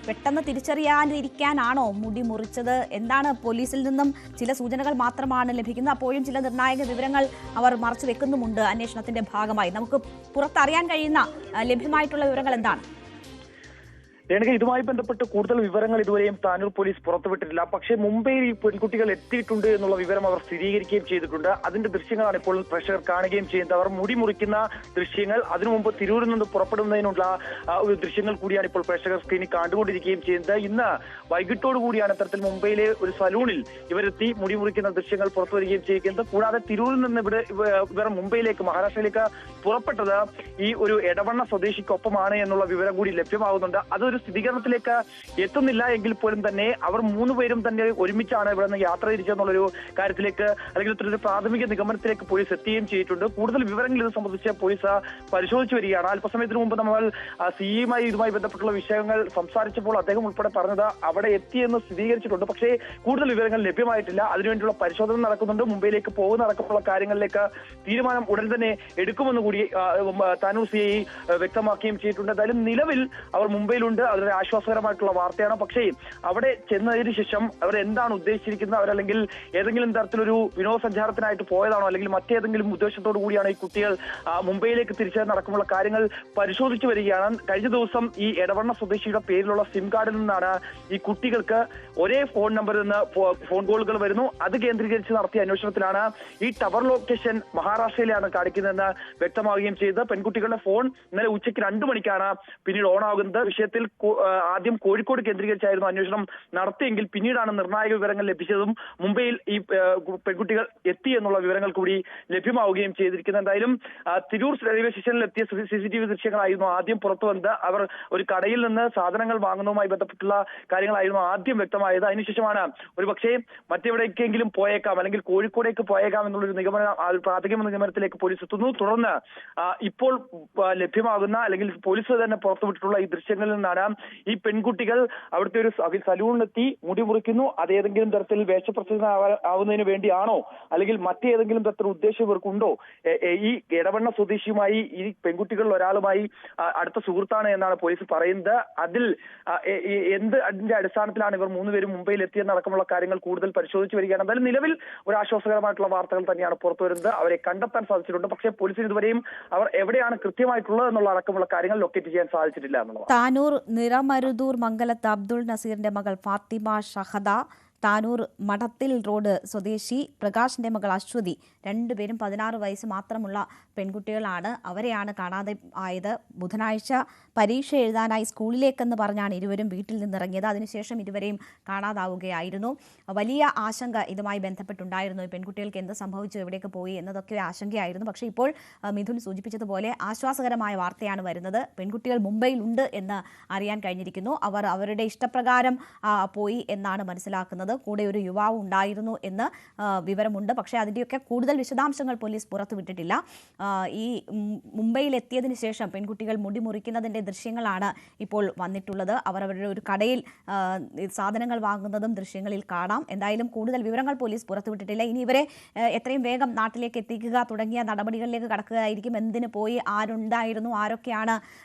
പെട്ടെന്ന് തിരിച്ചറിയാതിരിക്കാനാണോ മുടി മുറിച്ചത്? എന്താണ്? പോലീസിൽ നിന്നും ചില സൂചനകൾ മാത്രമാണ് ലഭിക്കുന്നത്. അപ്പോഴും ചില നിർണായക വിവരങ്ങൾ അവർ മറച്ചു വെക്കുന്നുമുണ്ട് അന്വേഷണത്തിന്റെ ഭാഗമായി. നമുക്ക് പുറത്തറിയാൻ കഴിയുന്ന ലഭ്യമായിട്ടുള്ള വിവരങ്ങൾ എന്താണ്? രേണുക, ഇതുമായി ബന്ധപ്പെട്ട് കൂടുതൽ വിവരങ്ങൾ ഇതുവരെയും താനൂർ പോലീസ് പുറത്തുവിട്ടിട്ടില്ല. പക്ഷേ മുംബൈയിൽ ഈ പെൺകുട്ടികൾ എത്തിയിട്ടുണ്ട് എന്നുള്ള വിവരം അവർ സ്ഥിരീകരിക്കുകയും ചെയ്തിട്ടുണ്ട്. അതിന്റെ ദൃശ്യങ്ങളാണ് ഇപ്പോൾ പ്രേക്ഷകർ കാണുകയും ചെയ്യുന്നത്. അവർ മുടി മുറിക്കുന്ന ദൃശ്യങ്ങൾ, അതിനു മുമ്പ് തിരൂരിൽ നിന്ന് പുറപ്പെടുന്നതിനുള്ള ദൃശ്യങ്ങൾ കൂടിയാണ് ഇപ്പോൾ പ്രേക്ഷകർ സ്ക്രീനിൽ കണ്ടുകൊണ്ടിരിക്കുകയും ചെയ്യുന്നത്. ഇന്ന് വൈകിട്ടോടു കൂടിയാണ് ഇത്തരത്തിൽ മുംബൈയിലെ ഒരു സലൂണിൽ ഇവരെത്തി മുടി മുറിക്കുന്ന ദൃശ്യങ്ങൾ പുറത്തു വരികയും ചെയ്യുന്നത്. കൂടാതെ തിരൂരിൽ നിന്ന് ഇവർ മുംബൈയിലേക്ക്, മഹാരാഷ്ട്രയിലേക്ക് പുറപ്പെട്ടത് ഈ ഒരു എടവണ്ണ സ്വദേശിക്കൊപ്പമാണ് എന്നുള്ള വിവരം കൂടി ലഭ്യമാകുന്നുണ്ട്. അതൊരു സ്ഥിരീകരണത്തിലേക്ക് എത്തുന്നില്ല എങ്കിൽ പോലും തന്നെ അവർ 3 പേരും തന്നെ ഒരുമിച്ചാണ് ഇവിടെ നിന്ന് യാത്ര തിരിച്ചെന്നുള്ളൊരു കാര്യത്തിലേക്ക്, അല്ലെങ്കിൽ ഇത്തരത്തിൽ പ്രാഥമിക നിഗമനത്തിലേക്ക് പോലീസ് എത്തുകയും ചെയ്തിട്ടുണ്ട്. കൂടുതൽ വിവരങ്ങൾ ഇത് സംബന്ധിച്ച് പോലീസ് പരിശോധിച്ചു വരികയാണ്. അല്പസമയത്തിന് മുമ്പ് നമ്മൾ സിഇയുമായി ഇതുമായി ബന്ധപ്പെട്ടുള്ള വിഷയങ്ങൾ സംസാരിച്ചപ്പോൾ അദ്ദേഹം ഉൾപ്പെടെ പറഞ്ഞത് അവിടെ എത്തിയെന്ന് സ്ഥിരീകരിച്ചിട്ടുണ്ട്. പക്ഷേ കൂടുതൽ വിവരങ്ങൾ ലഭ്യമായിട്ടില്ല. അതിനുവേണ്ടിയുള്ള പരിശോധന നടക്കുന്നുണ്ട്. മുംബൈയിലേക്ക് പോകുന്ന അടക്കമുള്ള കാര്യങ്ങളിലേക്ക് തീരുമാനം ഉടൻ തന്നെ എടുക്കുമെന്ന് കൂടി താനൂർ സിഐ വ്യക്തമാക്കുകയും ചെയ്തിട്ടുണ്ട്. എന്തായാലും നിലവിൽ അവർ മുംബൈയിലുണ്ട്. അതൊരു ആശ്വാസകരമായിട്ടുള്ള വാർത്തയാണ്. പക്ഷേ അവിടെ ചെന്നതിന് ശേഷം അവർ എന്താണ് ഉദ്ദേശിച്ചിരിക്കുന്നത്, അവരല്ലെങ്കിൽ ഏതെങ്കിലും തരത്തിലൊരു വിനോദസഞ്ചാരത്തിനായിട്ട് പോയതാണോ, അല്ലെങ്കിൽ മറ്റേതെങ്കിലും ഉദ്ദേശത്തോടു കൂടിയാണോ ഈ കുട്ടികൾ മുംബൈയിലേക്ക് തിരിച്ചത് നടക്കുമുള്ള കാര്യങ്ങൾ പരിശോധിച്ചു വരികയാണ്. കഴിഞ്ഞ ദിവസം ഈ എടവണ്ണ സ്വദേശിയുടെ പേരിലുള്ള സിം കാർഡിൽ നിന്നാണ് ഈ കുട്ടികൾക്ക് ഒരേ ഫോൺ നമ്പറിൽ നിന്ന് ഫോൺ കോളുകൾ വരുന്നു. അത് കേന്ദ്രീകരിച്ച് നടത്തിയ അന്വേഷണത്തിലാണ് ഈ ടവർ ലൊക്കേഷൻ മഹാരാഷ്ട്രയിലാണ് കാണിക്കുന്നതെന്ന് വ്യക്തമാവുകയും ചെയ്തത്. പെൺകുട്ടികളുടെ ഫോൺ ഇന്നലെ ഉച്ചയ്ക്ക് 2 മണിക്കാണ് പിന്നീട് ഓൺ ആകുന്നത്. വിഷയത്തിൽ ആദ്യം കോഴിക്കോട് കേന്ദ്രീകരിച്ചായിരുന്നു അന്വേഷണം നടത്തിയെങ്കിൽ പിന്നീടാണ് നിർണായക വിവരങ്ങൾ ലഭിച്ചതും മുംബൈയിൽ ഈ പെൺകുട്ടികൾ എത്തി എന്നുള്ള വിവരങ്ങൾ കൂടി ലഭ്യമാവുകയും ചെയ്തിരിക്കുന്നത്. എന്തായാലും തിരൂർ റെയിൽവേ സ്റ്റേഷനിൽ എത്തിയ CCTV ദൃശ്യങ്ങളായിരുന്നു ആദ്യം പുറത്തു വന്നത്. അവർ ഒരു കടയിൽ നിന്ന് സാധനങ്ങൾ വാങ്ങുന്നതുമായി ബന്ധപ്പെട്ടുള്ള കാര്യങ്ങളായിരുന്നു ആദ്യം വ്യക്തമായത്. അതിനുശേഷമാണ് ഒരുപക്ഷെ മറ്റെവിടേക്കെങ്കിലും പോയേക്കാം, അല്ലെങ്കിൽ കോഴിക്കോടേക്ക് പോയേക്കാം എന്നുള്ളൊരു പ്രാഥമിക നിഗമനത്തിലേക്ക് പോലീസ് എത്തുന്നു. തുടർന്ന് ഇപ്പോൾ ലഭ്യമാകുന്ന, അല്ലെങ്കിൽ പോലീസ് തന്നെ പുറത്തുവിട്ടിട്ടുള്ള ഈ ദൃശ്യങ്ങളിൽ നിന്നാണ് ഈ പെൺകുട്ടികൾ അവിടുത്തെ ഒരു സലൂണിലെത്തി മുടി മുറിക്കുന്നു. അതേതെങ്കിലും തരത്തിൽ വേഷപ്രച്ഛന്ന ആവുന്നതിന് വേണ്ടിയാണോ, അല്ലെങ്കിൽ മറ്റേതെങ്കിലും തരത്തിൽ ഉദ്ദേശം ഇവർക്കുണ്ടോ? ഈ എടവണ്ണ സ്വദേശിയുമായി ഈ പെൺകുട്ടികളിൽ ഒരാളുമായി അടുത്ത സുഹൃത്താണ് എന്നാണ് പോലീസ് പറയുന്നത്. അതിന്റെ അടിസ്ഥാനത്തിലാണ് ഇവർ 3 പേരും മുംബൈയിൽ എത്തിയെന്നടക്കമുള്ള കാര്യങ്ങൾ കൂടുതൽ പരിശോധിച്ചു വരികയാണ്. എന്തായാലും നിലവിൽ ഒരു ആശ്വാസകരമായിട്ടുള്ള വാർത്തകൾ തന്നെയാണ് പുറത്തു വരുന്നത്. അവരെ കണ്ടെത്താൻ സാധിച്ചിട്ടുണ്ട്. പക്ഷേ പോലീസിന് ഇതുവരെയും അവർ എവിടെയാണ് കൃത്യമായിട്ടുള്ളത് എന്നുള്ള അടക്കമുള്ള കാര്യങ്ങൾ ലൊക്കേറ്റ് ചെയ്യാൻ സാധിച്ചിട്ടില്ല എന്നുള്ളത്. താനൂർ നിറമരുതൂർ മംഗലത്ത് അബ്ദുൾ നസീറിന്റെ മകൾ ഫാത്തിമ ഷഹദ, താനൂർ മഠത്തിൽ റോഡ് സ്വദേശി പ്രകാശിന്റെ മകൾ അശ്വതി, 2 പേരും 16 വയസ്സ് മാത്രമുള്ള പെൺകുട്ടികളാണ്. അവരെയാണ് കാണാതെ ആയത്. ബുധനാഴ്ച പരീക്ഷ എഴുതാനായി സ്കൂളിലേക്കെന്ന് പറഞ്ഞാണ് ഇരുവരും വീട്ടിൽ നിന്നിറങ്ങിയത്. അതിനുശേഷം ഇരുവരെയും കാണാതാവുകയായിരുന്നു. വലിയ ആശങ്ക ഇതുമായി ബന്ധപ്പെട്ടുണ്ടായിരുന്നു. ഈ പെൺകുട്ടികൾക്ക് എന്ത് സംഭവിച്ചു, എവിടേക്ക് പോയി എന്നതൊക്കെ ആശങ്കയായിരുന്നു. പക്ഷേ ഇപ്പോൾ മിഥുൻ സൂചിപ്പിച്ചതുപോലെ ആശ്വാസകരമായ വാർത്തയാണ് വരുന്നത്. പെൺകുട്ടികൾ മുംബൈയിൽ ഉണ്ട് എന്ന് അറിയാൻ കഴിഞ്ഞിരിക്കുന്നു. അവർ അവരുടെ ഇഷ്ടപ്രകാരം പോയി എന്നാണ് മനസ്സിലാക്കുന്നത്. കൂടെ ഒരു യുവാവ് ഉണ്ടായിരുന്നു എന്ന് വിവരമുണ്ട്. പക്ഷേ അതിൻ്റെയൊക്കെ കൂടുതൽ വിശദാംശങ്ങൾ പോലീസ് പുറത്തുവിട്ടിട്ടില്ല. ഈ മുംബൈയിൽ എത്തിയതിന് ശേഷം പെൺകുട്ടികൾ മുടി മുറിക്കുന്നതിൻ്റെ ദൃശ്യങ്ങളാണ് ഇപ്പോൾ വന്നിട്ടുള്ളത്. അവർ അവരുടെ ഒരു കടയിൽ സാധനങ്ങൾ വാങ്ങുന്നതും ദൃശ്യങ്ങളിൽ കാണാം. എന്തായാലും കൂടുതൽ വിവരങ്ങൾ പോലീസ് പുറത്തുവിട്ടിട്ടില്ല. ഇനി ഇവരെ എത്രയും വേഗം നാട്ടിലേക്ക് എത്തിക്കുക തുടങ്ങിയ നടപടികളിലേക്ക് കടക്കുകയായിരിക്കും. എന്തിനു പോയി, ആരുണ്ടായിരുന്നു, ആരൊക്കെയാണ്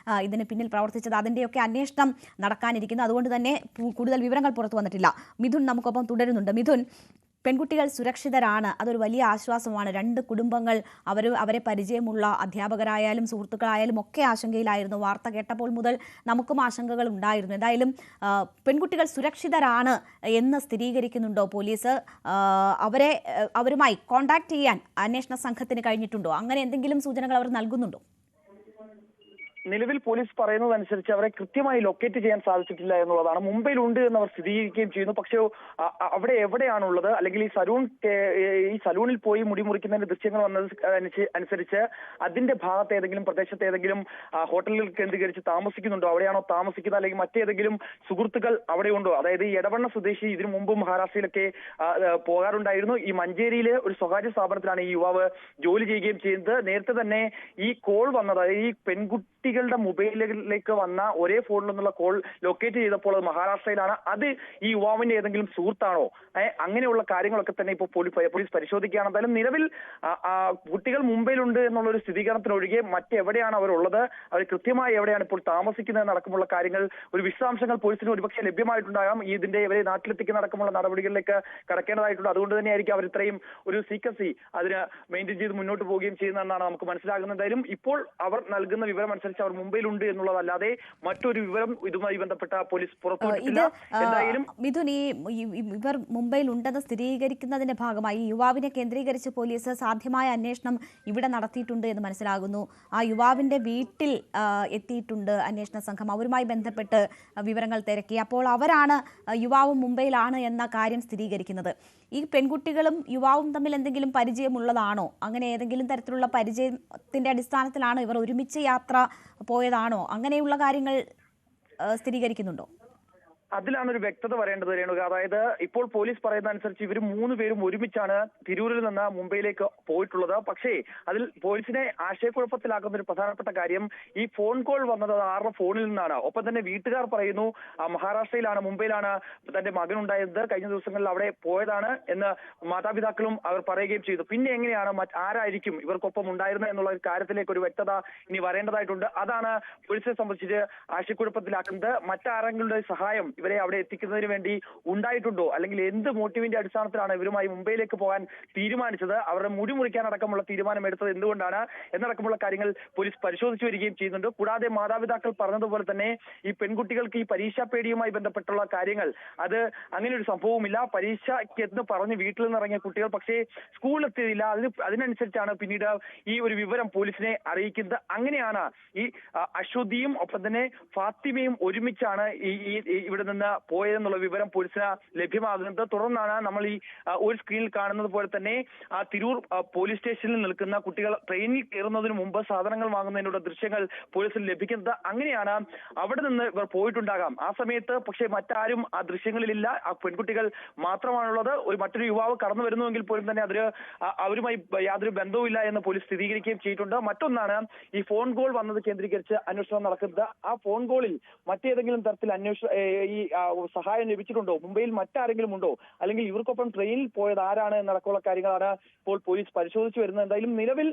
ഇതിന് പിന്നിൽ പ്രവർത്തിച്ചത്, അതിൻ്റെയൊക്കെ അന്വേഷണം നടക്കാനിരിക്കുന്നു. അതുകൊണ്ട് തന്നെ കൂടുതൽ വിവരങ്ങൾ പുറത്തു വന്നിട്ടില്ല. മിഥുൻ നമുക്കൊപ്പം തുടരുന്നുണ്ട്. മിഥുൻ, പെൺകുട്ടികൾ സുരക്ഷിതരാണ്, അതൊരു വലിയ ആശ്വാസമാണ്. 2 കുടുംബങ്ങൾ അവരെ പരിചയമുള്ള അധ്യാപകരായാലും സുഹൃത്തുക്കളായാലും ഒക്കെ ആശങ്കയിലായിരുന്നു. വാർത്ത കേട്ടപ്പോൾ മുതൽ നമുക്കും ആശങ്കകൾ ഉണ്ടായിരുന്നു. എന്തായാലും പെൺകുട്ടികൾ സുരക്ഷിതരാണ് എന്ന് സ്ഥിരീകരിക്കുന്നുണ്ടോ പോലീസ്? അവരുമായി കോൺടാക്ട് ചെയ്യാൻ അന്വേഷണ സംഘത്തിന് കഴിഞ്ഞിട്ടുണ്ടോ? അങ്ങനെ എന്തെങ്കിലും സൂചനകൾ അവർ നൽകുന്നുണ്ടോ? നിലവിൽ പോലീസ് പറയുന്നതനുസരിച്ച് അവരെ കൃത്യമായി ലൊക്കേറ്റ് ചെയ്യാൻ സാധിച്ചിട്ടില്ല എന്നുള്ളതാണ്. മുംബൈയിലുണ്ട് എന്ന് അവർ സ്ഥിരീകരിക്കുകയും ചെയ്യുന്നു. പക്ഷേ അവിടെ എവിടെയാണുള്ളത്, അല്ലെങ്കിൽ ഈ സലൂണിൽ പോയി മുടി മുറിക്കുന്നതിന്റെ ദൃശ്യങ്ങൾ വന്നത് അനുസരിച്ച് അതിന്റെ ഭാഗത്ത് ഏതെങ്കിലും പ്രദേശത്ത് ഏതെങ്കിലും ഹോട്ടലുകൾ കേന്ദ്രീകരിച്ച് താമസിക്കുന്നുണ്ടോ, അവിടെയാണോ താമസിക്കുന്നത്, അല്ലെങ്കിൽ മറ്റേതെങ്കിലും സുഹൃത്തുക്കൾ അവിടെയുണ്ടോ? അതായത് ഈ എടവണ്ണ സ്വദേശി ഇതിനു മുമ്പ് മഹാരാഷ്ട്രയിലൊക്കെ പോകാറുണ്ടായിരുന്നു. ഈ മഞ്ചേരിയിലെ ഒരു സ്വകാര്യ സ്ഥാപനത്തിലാണ് ഈ യുവാവ് ജോലി ചെയ്യുകയും ചെയ്യുന്നത്. നേരത്തെ തന്നെ ഈ കോൾ വന്നത്, ഈ പെൺകുട്ടി പെൺകുട്ടികളുടെ മൊബൈലിലേക്ക് വന്ന ഒരേ ഫോണിൽ നിന്നുള്ള കോൾ ലൊക്കേറ്റ് ചെയ്തപ്പോൾ അത് മഹാരാഷ്ട്രയിലാണ്. അത് ഈ യുവാവിന്റെ ഏതെങ്കിലും സുഹൃത്താണോ? അങ്ങനെയുള്ള കാര്യങ്ങളൊക്കെ തന്നെ ഇപ്പോൾ പോലീസ് പരിശോധിക്കുകയാണ്. എന്തായാലും നിലവിൽ കുട്ടികൾ മുംബൈയിലുണ്ട് എന്നുള്ള ഒരു സ്ഥിരീകരണത്തിനൊഴികെ മറ്റെവിടെയാണ് അവരുള്ളത്, അവർ കൃത്യമായി എവിടെയാണ് ഇപ്പോൾ താമസിക്കുന്നത് അടക്കമുള്ള കാര്യങ്ങൾ ഒരു വിശദാംശങ്ങൾ പോലീസിന് ഒരുപക്ഷെ ലഭ്യമായിട്ടുണ്ടാകാം. ഇതിന്റെ ഇവരെ നാട്ടിലെത്തിക്കുന്ന അടക്കമുള്ള നടപടികളിലേക്ക് കടക്കേണ്ടതായിട്ടുണ്ട്. അതുകൊണ്ട് തന്നെയായിരിക്കും അവർ ഇത്രയും ഒരു സീക്രസി അതിന് മെയിൻറ്റെയിൻ ചെയ്ത് മുന്നോട്ട് പോവുകയും ചെയ്യുന്നതെന്നാണ് നമുക്ക് മനസ്സിലാകുന്നത്. എന്തായാലും ഇപ്പോൾ അവർ നൽകുന്ന വിവരം അനുസരിച്ച് അവർ മുംബൈയിലുണ്ട് എന്നുള്ളതല്ലാതെ മറ്റൊരു വിവരം ഇതുമായി ബന്ധപ്പെട്ട പോലീസ് പുറത്തുവിട്ടിട്ടില്ല. എന്തായാലും മിഥുൻ, ഇവർ മുംബൈയിൽ ഉണ്ടെന്ന് സ്ഥിരീകരിക്കുന്നതിന്റെ ഭാഗമായി യുവാവിനെ കേന്ദ്രീകരിച്ച് പോലീസ് സാധ്യമായ അന്വേഷണം ഇവിടെ നടത്തിയിട്ടുണ്ട് എന്ന് മനസ്സിലാകുന്നു. ആ യുവാവിന്റെ വീട്ടിൽ എത്തിയിട്ടുണ്ട് അന്വേഷണ സംഘം. അവരുമായി ബന്ധപ്പെട്ട് വിവരങ്ങൾ തിരക്കി. അപ്പോൾ അവരാണ് യുവാവ് മുംബൈയിലാണ് എന്ന കാര്യം സ്ഥിരീകരിക്കുന്നത്. ഈ പെൺകുട്ടികളും യുവാവും തമ്മിൽ എന്തെങ്കിലും പരിചയമുള്ളതാണോ? അങ്ങനെ ഏതെങ്കിലും തരത്തിലുള്ള പരിചയത്തിന്റെ അടിസ്ഥാനത്തിലാണോ ഇവർ ഒരുമിച്ച് യാത്ര പോയതാണോ? അങ്ങനെയുള്ള കാര്യങ്ങൾ സ്ഥിരീകരിക്കുന്നുണ്ടോ? അതിലാണ് ഒരു വ്യക്തത വരേണ്ടത് രേണുക. അതായത് ഇപ്പോൾ പോലീസ് പറയുന്ന അനുസരിച്ച് ഇവർ 3 പേരും ഒരുമിച്ചാണ് തിരൂരിൽ നിന്ന് മുംബൈയിലേക്ക് പോയിട്ടുള്ളത്. പക്ഷേ അതിൽ പോലീസിനെ ആശയക്കുഴപ്പത്തിലാക്കുന്ന ഒരു പ്രധാനപ്പെട്ട കാര്യം ഈ ഫോൺ കോൾ വന്നത് ആരുടെ ഫോണിൽ നിന്നാണ്. ഒപ്പം തന്നെ വീട്ടുകാർ പറയുന്നു മഹാരാഷ്ട്രയിലാണ്, മുംബൈയിലാണ് തന്റെ മകനുണ്ടായത്, കഴിഞ്ഞ ദിവസങ്ങളിൽ അവിടെ പോയതാണ് എന്ന് മാതാപിതാക്കളും അവർ പറയുകയും ചെയ്തു. പിന്നെ എങ്ങനെയാണ് ആരായിരിക്കും ഇവർക്കൊപ്പം ഉണ്ടായിരുന്നത് എന്നുള്ള ഒരു കാര്യത്തിലേക്ക് ഒരു വ്യക്തത ഇനി വരേണ്ടതായിട്ടുണ്ട്. അതാണ് പോലീസിനെ സംബന്ധിച്ച് ആശയക്കുഴപ്പത്തിലാക്കുന്നത്. മറ്റാരെങ്കിലും സഹായം ഇവരെ അവിടെ എത്തിക്കുന്നതിന് വേണ്ടി ഉണ്ടായിട്ടുണ്ടോ, അല്ലെങ്കിൽ എന്ത് മോട്ടീവിന്റെ അടിസ്ഥാനത്തിലാണ് ഇവരുമായി മുംബൈയിലേക്ക് പോകാൻ തീരുമാനിച്ചത്, അവരുടെ മുടി മുറിക്കാൻ അടക്കമുള്ള തീരുമാനം എടുത്തത് എന്തുകൊണ്ടാണ് എന്നടക്കമുള്ള കാര്യങ്ങൾ പോലീസ് പരിശോധിച്ചു വരികയും ചെയ്യുന്നുണ്ട്. കൂടാതെ മാതാപിതാക്കൾ പറഞ്ഞതുപോലെ തന്നെ ഈ പെൺകുട്ടികൾക്ക് ഈ പരീക്ഷാ പേടിയുമായി ബന്ധപ്പെട്ടുള്ള കാര്യങ്ങൾ അത് അങ്ങനെ ഒരു സംഭവവുമില്ല. പരീക്ഷയ്ക്ക് എന്ന് പറഞ്ഞ് വീട്ടിൽ നിന്ന് ഇറങ്ങിയ കുട്ടികൾ പക്ഷേ സ്കൂളിലെത്തിയില്ല. അതിനനുസരിച്ചാണ് പിന്നീട് ഈ ഒരു വിവരം പോലീസിനെ അറിയിക്കുന്നത്. അങ്ങനെയാണ് ഈ അശ്വതിയും ഒപ്പം തന്നെ ഫാത്തിമയും ഒരുമിച്ചാണ് ഇവിടെ നിന്ന് പോയതെന്നുള്ള വിവരം പോലീസിന് ലഭ്യമാകുന്നത്. തുടർന്നാണ് നമ്മൾ ഈ ഒരു സ്ക്രീനിൽ കാണുന്നത് പോലെ തന്നെ തിരൂർ പോലീസ് സ്റ്റേഷനിൽ നിൽക്കുന്ന കുട്ടികൾ ട്രെയിനിൽ കയറുന്നതിന് മുമ്പ് സാധനങ്ങൾ വാങ്ങുന്നതിനുള്ള ദൃശ്യങ്ങൾ പോലീസിന് ലഭിക്കുന്നത്. അങ്ങനെയാണ് അവിടെ നിന്ന് ഇവർ പോയിട്ടുണ്ടാകാം. ആ സമയത്ത് പക്ഷേ മറ്റാരും ആ ദൃശ്യങ്ങളിലില്ല. ആ പെൺകുട്ടികൾ മാത്രമാണുള്ളത്. മറ്റൊരു യുവാവ് കടന്നു വരുന്നുവെങ്കിൽ പോലും തന്നെ അവരുമായി യാതൊരു ബന്ധവുമില്ല എന്ന് പോലീസ് സ്ഥിരീകരിക്കുകയും ചെയ്തിട്ടുണ്ട്. മറ്റൊന്നാണ് ഈ ഫോൺ കോൾ വന്നത് കേന്ദ്രീകരിച്ച് അന്വേഷണം നടക്കുന്നത്. ആ ഫോൺ കോളിൽ മറ്റേതെങ്കിലും തരത്തിൽ ഈ സഹായം ലഭിച്ചിട്ടുണ്ടോ, മുംബൈയിൽ മറ്റാരെങ്കിലും ഉണ്ടോ, അല്ലെങ്കിൽ ഇവർക്കൊപ്പം ട്രെയിനിൽ പോയത് ആരാണ് എന്നടക്കമുള്ള കാര്യങ്ങളാണ് ഇപ്പോൾ പോലീസ് പരിശോധിച്ചു വരുന്നത്. എന്തായാലും നിലവിൽ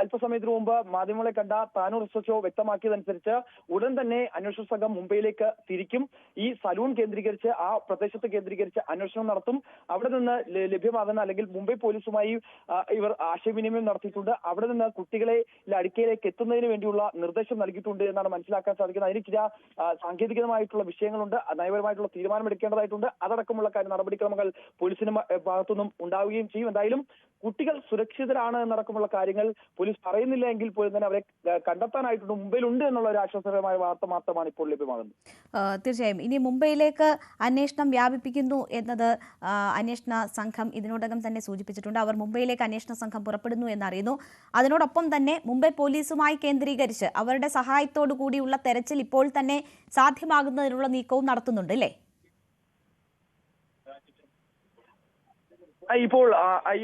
അല്പസമയത്തിന് മുമ്പ് മാധ്യമങ്ങളെ കണ്ട താനൂർ SHO വ്യക്തമാക്കിയതനുസരിച്ച് ഉടൻ തന്നെ അന്വേഷണ സംഘം മുംബൈയിലേക്ക് തിരിക്കും. ഈ സലൂൺ കേന്ദ്രീകരിച്ച് ആ പ്രദേശത്ത് കേന്ദ്രീകരിച്ച് അന്വേഷണം നടത്തും. അവിടെ നിന്ന് ലഭ്യമാകുന്ന അല്ലെങ്കിൽ മുംബൈ പോലീസുമായി ഇവർ ആശയവിനിമയം നടത്തിയിട്ടുണ്ട്. അവിടെ നിന്ന് കുട്ടികളെ അടുക്കയിലേക്ക് എത്തുന്നതിന് വേണ്ടിയുള്ള നിർദ്ദേശം നൽകിയിട്ടുണ്ട് എന്നാണ് മനസ്സിലാക്കാൻ സാധിക്കുന്നത്. അതിന് ചില സാങ്കേതികമായിട്ടുള്ള വിഷയങ്ങളുണ്ട്, നയപരമായിട്ടുള്ള തീരുമാനമെടുക്കേണ്ടതായിട്ടുണ്ട്. അതടക്കമുള്ള നടപടിക്രമങ്ങൾ പോലീസിന് ഭാഗത്തുനിന്നും ഉണ്ടാവുകയും ചെയ്യും. എന്തായാലും കുട്ടികൾ സുരക്ഷിതരാണ് എന്നടക്കമുള്ള കാര്യങ്ങൾ പോലീസ് പറയുന്നില്ല എങ്കിൽ പോലും തന്നെ അവരെ കണ്ടെത്താനായിട്ടുണ്ട്, മുംബൈയിലുണ്ട് എന്നുള്ള ഒരു ആശ്വാസകരമായ വാർത്ത മാത്രമാണ് ഇപ്പോൾ ലഭ്യമാകുന്നത്. തീർച്ചയായും ഇനി മുംബൈയിലേക്ക് അന്വേഷണം വ്യാപിപ്പിക്കുന്നു എന്നത് അന്വേഷണ സംഘം ഇതിനോടകം തന്നെ സൂചിപ്പിച്ചിട്ടുണ്ട്. അവർ മുംബൈയിലേക്ക് അന്വേഷണ സംഘം പുറപ്പെടുന്നു എന്നറിയുന്നു. അതിനോടൊപ്പം തന്നെ മുംബൈ പോലീസുമായി കേന്ദ്രീകരിച്ച് അവരുടെ സഹായത്തോടു കൂടിയുള്ള തെരച്ചിൽ ഇപ്പോൾ തന്നെ സാധ്യമാകുന്നതിനുള്ള നീക്കവും നടത്തുന്നുണ്ട് അല്ലേ?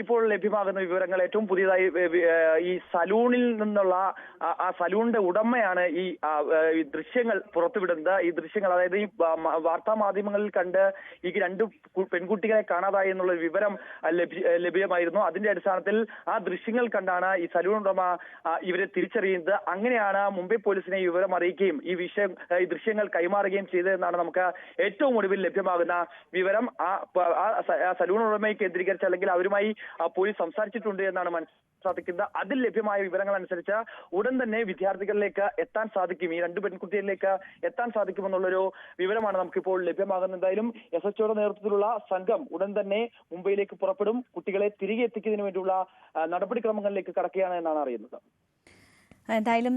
ഇപ്പോൾ ലഭ്യമാകുന്ന വിവരങ്ങൾ ഏറ്റവും പുതിയതായി ഈ സലൂണിൽ നിന്നുള്ള ആ സലൂണിന്റെ ഉടമയാണ് ഈ ദൃശ്യങ്ങൾ പുറത്തുവിടുന്നത്. ഈ ദൃശ്യങ്ങൾ അതായത് ഈ വാർത്താ മാധ്യമങ്ങളിൽ കണ്ട് ഈ 2 പെൺകുട്ടികളെ കാണാതായി എന്നുള്ള വിവരം ലഭ്യമായിരുന്നു. അതിന്റെ അടിസ്ഥാനത്തിൽ ആ ദൃശ്യങ്ങൾ കണ്ടാണ് ഈ സലൂൺ ഉടമ ഇവരെ തിരിച്ചറിയുന്നത്. അങ്ങനെയാണ് മുംബൈ പോലീസിനെ വിവരം അറിയിക്കുകയും ഈ ദൃശ്യങ്ങൾ കൈമാറുകയും ചെയ്തതെന്നാണ് നമുക്ക് ഏറ്റവും ഒടുവിൽ ലഭ്യമാകുന്ന വിവരം. ആ സലൂൺ ഉടമയെ കേന്ദ്രീകരിച്ച് അല്ലെങ്കിൽ അവരുമായി പോലീസ് സംസാരിച്ചിട്ടുണ്ട് എന്നാണ് സാധിക്കുന്നത്. അതിൽ ലഭ്യമായ വിവരങ്ങൾ അനുസരിച്ച് ഉടൻ തന്നെ വിദ്യാർത്ഥികളിലേക്ക് എത്താൻ സാധിക്കും, ഈ 2 പെൺകുട്ടികളിലേക്ക് എത്താൻ സാധിക്കുമെന്നുള്ളൊരു വിവരമാണ് നമുക്കിപ്പോൾ ലഭ്യമാകുന്നത്. എന്തായാലും SHOയുടെ നേതൃത്വത്തിലുള്ള സംഘം ഉടൻ തന്നെ മുംബൈയിലേക്ക് പുറപ്പെടും. കുട്ടികളെ തിരികെ എത്തിക്കുന്നതിന് വേണ്ടിയുള്ള നടപടിക്രമങ്ങളിലേക്ക് കടക്കുകയാണ് എന്നാണ് അറിയുന്നത്. എന്തായാലും